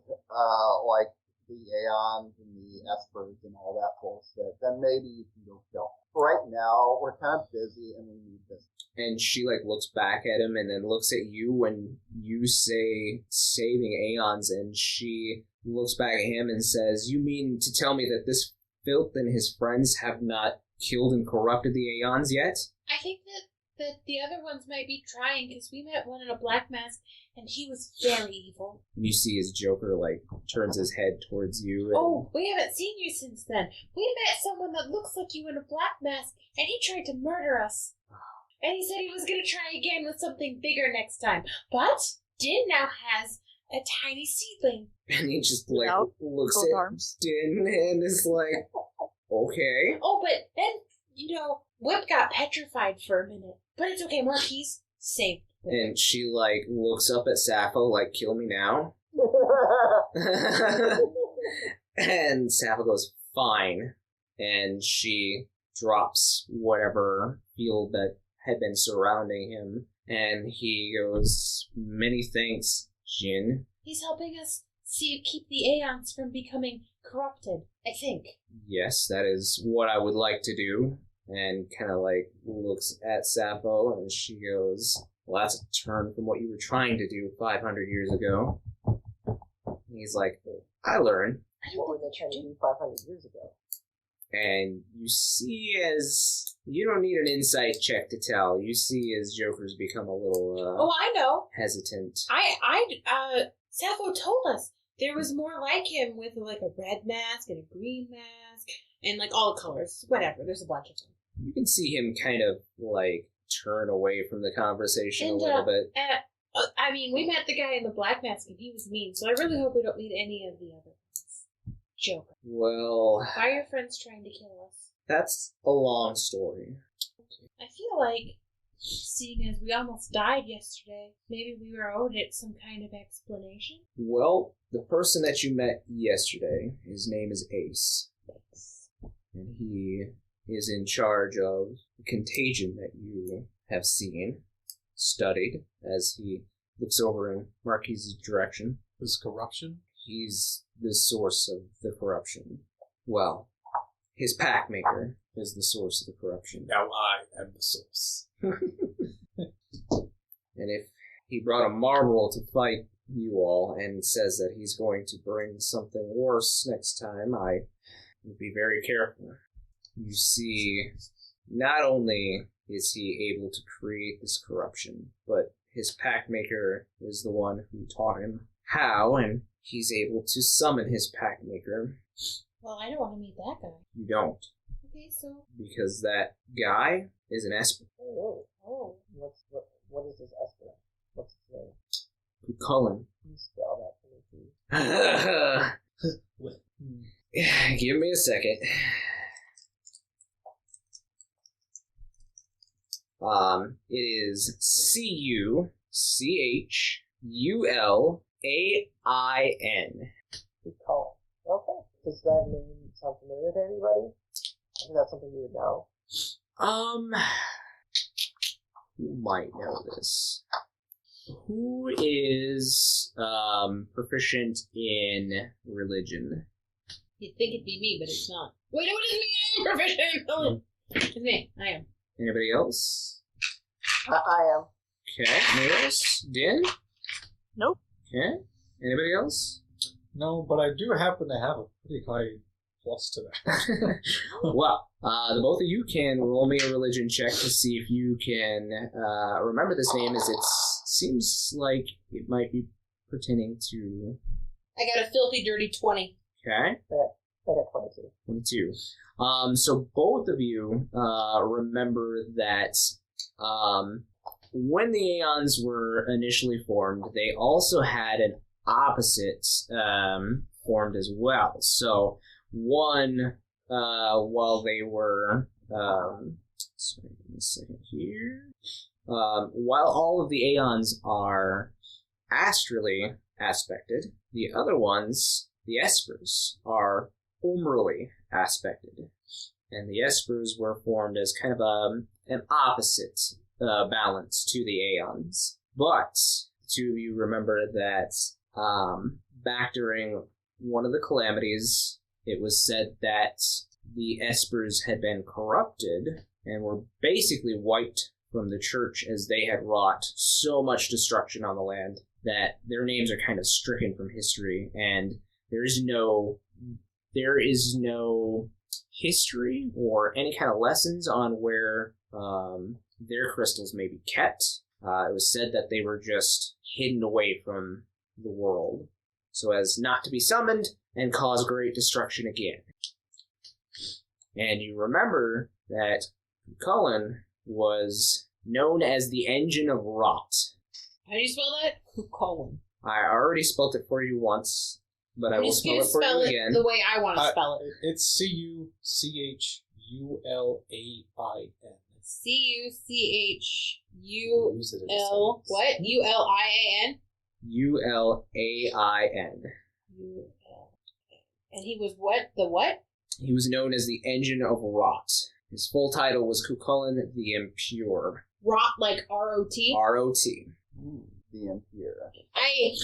Aeons and the Espers and all that bullshit, then maybe you can go kill him. Right now, we're kind of busy and we need this. And she, like, looks back at him and then looks at you when you say saving aeons, and she looks back at him and says, you mean to tell me that this filth and his friends have not killed and corrupted the aeons yet? I think that the other ones might be trying, because we met one in a black mask, and he was very evil. You see his Joker, like, turns his head towards you. And... Oh, we haven't seen you since then. We met someone that looks like you in a black mask, and he tried to murder us. And he said he was going to try again with something bigger next time. But Djinn now has a tiny seedling. And he just, like, looks both at arms. Djinn and is like, okay. Oh, but then, Whip got petrified for a minute. But it's okay, Marquise saved Whip. And she, like, looks up at Sappho, like, kill me now. And Sappho goes, fine. And she drops whatever field that had been surrounding him. And he goes, many thanks, Djinn. He's helping us keep the Aeons from becoming corrupted, I think. Yes, that is what I would like to do. And kind of, like, looks at Sappho, and she goes, well, that's a turn from what you were trying to do 500 years ago. And he's like, I learned. What were they trying to do 500 years ago? And you see as... You don't need an insight check to tell. You see as Joker's become a little, Oh, I know. hesitant. Sappho told us there was more like him with, like, a red mask and a green mask and, like, all the colors. Whatever, there's a bunch of them. You can see him kind of, like, turn away from the conversation And, a little bit. We met the guy in the black mask and he was mean, so I really hope we don't meet any of the other ones. Joker. Well, Why are your friends trying to kill us? that's a long story. I feel like, seeing as we almost died yesterday, maybe we were owed it some kind of explanation? Well, the person that you met yesterday, his name is Ace. And he is in charge of the contagion that you have seen, studied, as he looks over in Marquise's direction. This corruption? He's the source of the corruption. Well, his pack maker is the source of the corruption. Now I am the source. And if he brought a marvel to fight you all and says that he's going to bring something worse next time, I would be very careful. You see, not only is he able to create this corruption, but his pack maker is the one who taught him how, and he's able to summon his pack maker. Well, I don't want to meet that guy. You don't, Okay, so... because that guy is an Esper. Oh. What is this Esper? What's his name? Cullen. Can you spell that for me, please? Give me a second. It is Cuchulain. Good call. Okay. Does that name sound familiar to anybody? I think that's something you would know. Who might know this? Who is, proficient in religion? You'd think it'd be me, but it's not. Wait, what is me? I am proficient! Oh, it's me. I am. Anybody else? I am. Okay. Anybody else? Djinn? Nope. Okay. Anybody else? No, but I do happen to have a pretty high plus to that. Well, the both of you can roll me a religion check to see if you can remember this name, as it seems like it might be pertaining to... I got a filthy, dirty 20. Okay. I got 22. 22. So both of you remember that when the Aeons were initially formed, they also had an opposite formed as well. So one, while they were... sorry, give me a second here. While all of the Aeons are astrally aspected, the other ones, the Espers, are umbrally aspected. And the Espers were formed as kind of an opposite balance to the Aeons. But the two of you remember that back during one of the calamities, it was said that the Espers had been corrupted and were basically wiped from the church, as they had wrought so much destruction on the land that their names are kind of stricken from history, and there is no history or any kind of lessons on where their crystals may be kept. It was said that they were just hidden away from the world, so as not to be summoned and cause great destruction again. And you remember that Cullen was known as the Engine of Rot. How do you spell that? Cuchulainn. I already spelt it for you once, but I will spell it for you again. The way I want to spell it. It's Cuchulain. Cuchul. What? Ulian. Ulain. And he was what? The what? He was known as the Engine of Rot. His full title was Cuchulainn the Impure. Rot, like R-O-T? R-O-T. The Impure. I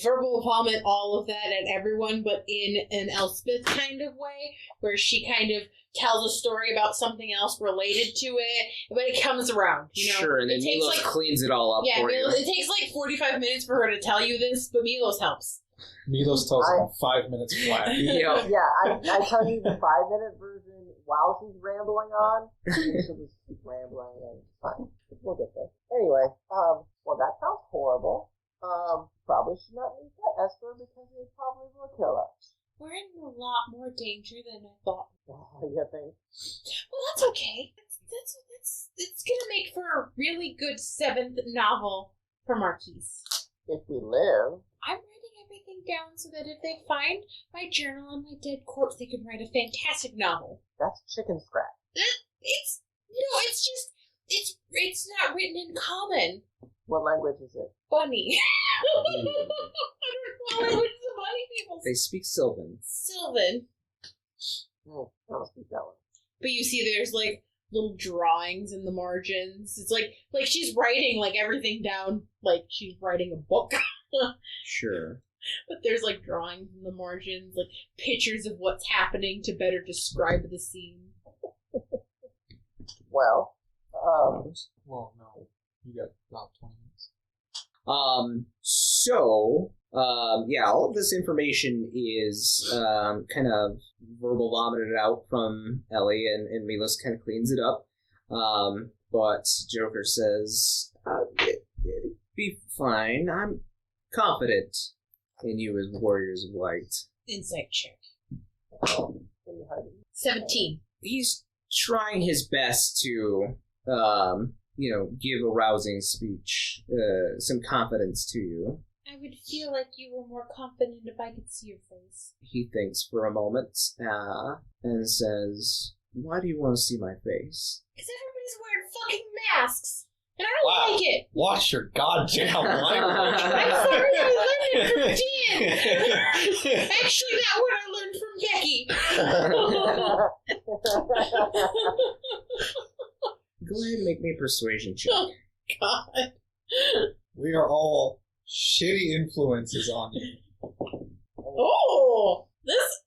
verbal vomit all of that at everyone, but in an Elspeth kind of way, where she kind of tells a story about something else related to it, but it comes around, you know? Sure, and then Milos cleans it all up for you. It takes like 45 minutes for her to tell you this, but Milos helps. Milos tells it in 5 minutes flat. Yeah, I tell you the 5-minute version while she's rambling on. She'll just keep rambling and it's fine. We'll get there. Anyway, well, that sounds horrible. Probably should not meet that Esper because they probably will kill us. We're in a lot more danger than I thought. Oh, you think? Well, that's okay. It's gonna make for a really good 7th novel for Marquise. If we live. I'm writing everything down so that if they find my journal and my dead corpse, they can write a fantastic novel. That's chicken scratch. It's not written in common. What language is it? Bunny. I don't know what language the bunny people. They speak Sylvan. Sylvan. I don't speak that one. But you see, there's like little drawings in the margins. It's like she's writing like everything down, like she's writing a book. Sure. But there's like drawings in the margins, like pictures of what's happening to better describe the scene. Well, well, no. You got about 20 minutes. All of this information is kind of verbal vomited out from Ellie, and Milos kind of cleans it up. But Joker says, it'll be fine. I'm confident in you as warriors of light. Insight check. 17. He's trying his best to, give a rousing speech, some confidence to you. I would feel like you were more confident if I could see your face. He thinks for a moment, and says, why do you want to see my face? Because everybody's wearing fucking masks, and I don't like it. Watch your goddamn language. I'm sorry, I learned it from Djinn. Actually, that one I learned from Becky. Go ahead and make me a persuasion check. Oh, God. We are all shitty influences on you. Oh, this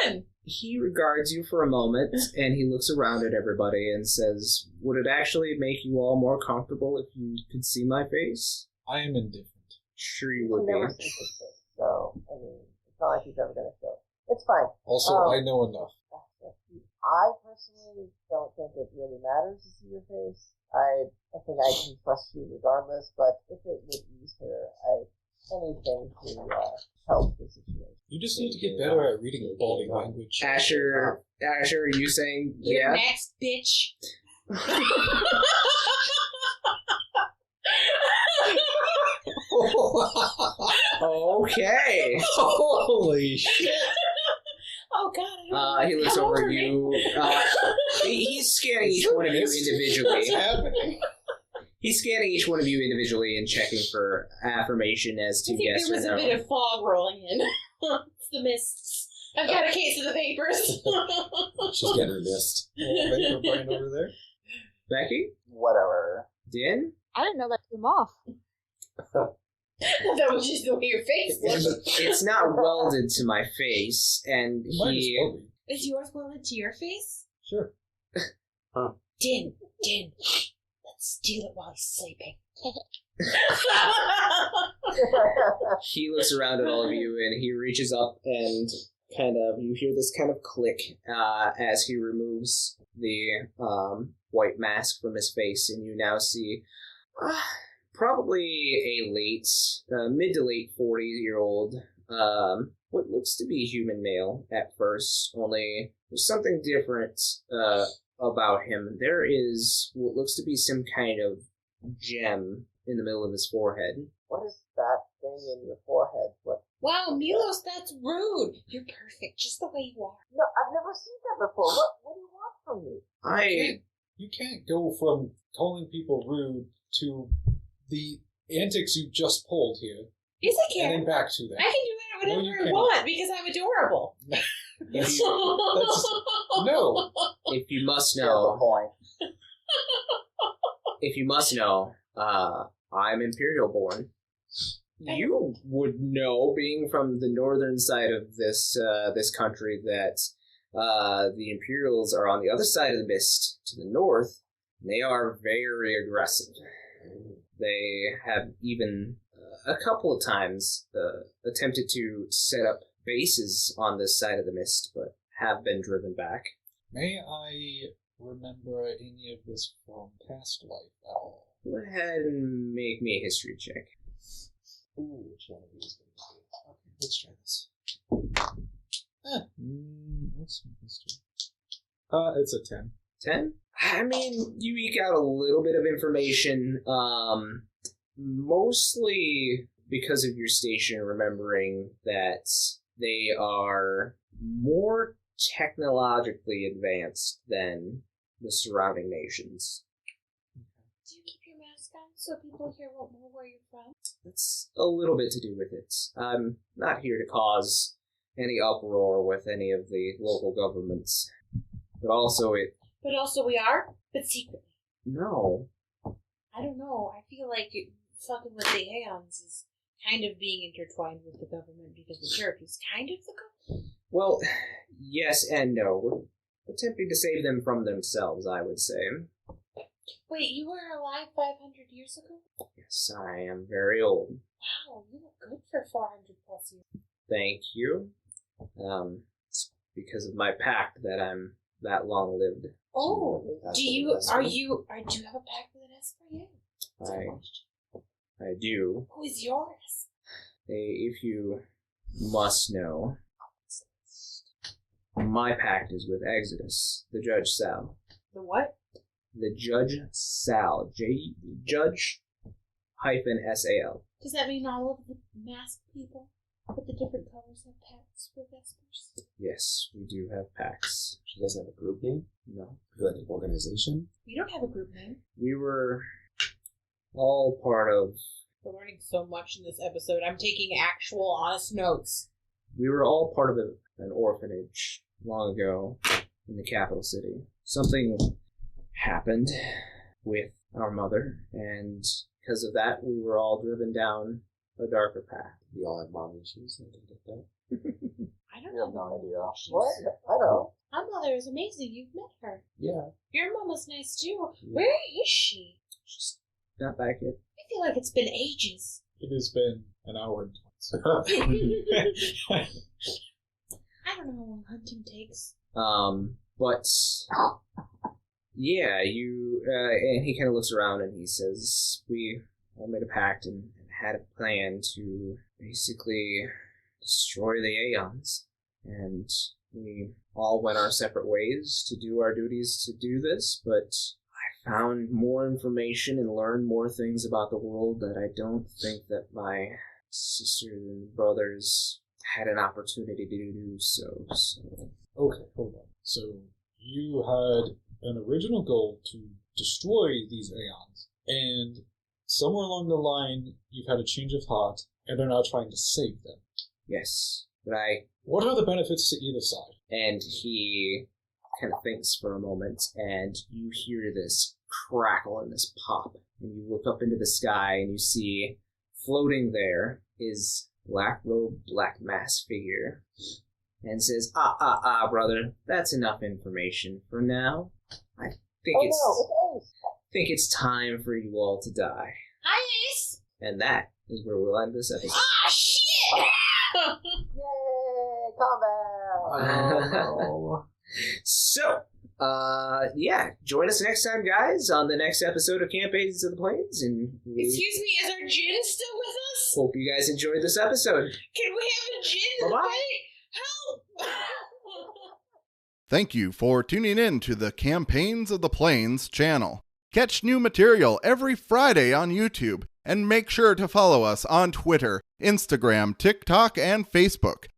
21. He regards you for a moment, and he looks around at everybody and says, would it actually make you all more comfortable if you could see my face? I am indifferent. Sure you would never be. seen his face, so, I mean, it's not like he's ever going to show. It's fine. Also, I know enough. I personally don't think it really matters to see your face. I think I can trust you regardless, but if it would ease her, anything to help the situation. You just need to get better at reading body language. Asher, are you saying You're yeah? next, bitch. Okay. Holy shit. Oh, God. He looks over at you. He's scanning each one of you individually. What's happening? He's scanning each one of you individually and checking for affirmation as to I think yes there or was no. a bit of fog rolling in. It's the mists. I've got a case of the vapors. She's getting her mist. Vapor brain over there. Becky? Whatever. Din? I didn't know that came off. That was just the way your face looked. It's not welded to my face, and Mine is he... ugly. Is yours welded to your face? Sure. Din, let's steal it while he's sleeping. He looks around at all of you and he reaches up and you hear this kind of click as he removes the white mask from his face, and you now see probably a mid to late 40-year-old, what looks to be human male at first, only there's something different about him. There is what looks to be some kind of gem in the middle of his forehead. What is that thing in your forehead? What? Wow, Milos, that's rude. You're perfect, just the way you are. No, I've never seen that before. What do you want from me? You can't go from calling people rude to the antics you just pulled here, Yes, I and can. then back to that. I can do that No, whenever you I cannot. want because I'm adorable. No. If you must Fair know, point. I'm Imperial born. You would know, being from the northern side of this country, that the Imperials are on the other side of the mist, to the north. And they are very aggressive. They have even a couple of times attempted to set up bases on this side of the mist, but have been driven back. May I remember any of this from past life at all? Go ahead and make me a history check. Ooh, which one of these is going to be? Okay, let's try this. What's my history? It's a 10. 10? I mean, you eke out a little bit of information, mostly because of your station, remembering that they are more technologically advanced than the surrounding nations. Do you keep your mask on so people here won't know where you're from? That's a little bit to do with it. I'm not here to cause any uproar with any of the local governments, but also But also we are, but secretly. No. I don't know. I feel like fucking with the Aeons is kind of being intertwined with the government because the church is kind of the government. Well, yes and no. We're attempting to save them from themselves, I would say. Wait, you were alive 500 years ago? Yes, I am very old. Wow, you look good for 400 plus years. Thank you. It's because of my pact that I'm that long lived. Oh, do you have a pact with an Esper? I do. Who is yours? If you must know, my pact is with Exodus, the Judge Sal. The what? The Judge Sal. Judge -SAL. Does that mean all of the masked people with the different colors have pacts with Espers? Yes, we do have pacts. Do you guys have a group name? No. Like an organization? We don't have a group name. We were all part of... We're learning so much in this episode. I'm taking actual honest notes. We were all part of an orphanage long ago in the capital city. Something happened with our mother, and because of that, we were all driven down a darker path. We all have mom issues. I can get that. I don't You have know. no idea. What? I know. My mother is amazing. You've met her. Yeah. Your mama's nice too. Yeah. Where is she? She's not back yet. I feel like it's been ages. It has been an hour and 20. I don't know how long hunting takes. But yeah, you and he kind of looks around and he says, we all made a pact and had a plan to basically destroy the Aeons, and we all went our separate ways to do our duties to do this, but I found more information and learned more things about the world that I don't think that my sisters and brothers had an opportunity to do so. Okay, hold on. So, you had an original goal to destroy these Aeons, and somewhere along the line, you've had a change of heart, and are now trying to save them. Yes, but What are the benefits to either side? and he kind of thinks for a moment, and you hear this crackle and this pop, and you look up into the sky, and you see floating there is black robe, black mask figure, and says, brother, that's enough information for now. I think Oh no, it's Ace. think it's time for you all to die. Hi, Ace. And that is where we'll end this episode. Ah, shit! Yay! Combat! Oh. So, yeah, join us next time, guys, on the next episode of Campaigns of the Plains. And we Excuse me, is our Djinn still with us? hope you guys enjoyed this episode. Can we have a Djinn? Bye-bye. Help! Thank you for tuning in to the Campaigns of the Plains channel. Catch new material every Friday on YouTube, and make sure to follow us on Twitter, Instagram, TikTok, and Facebook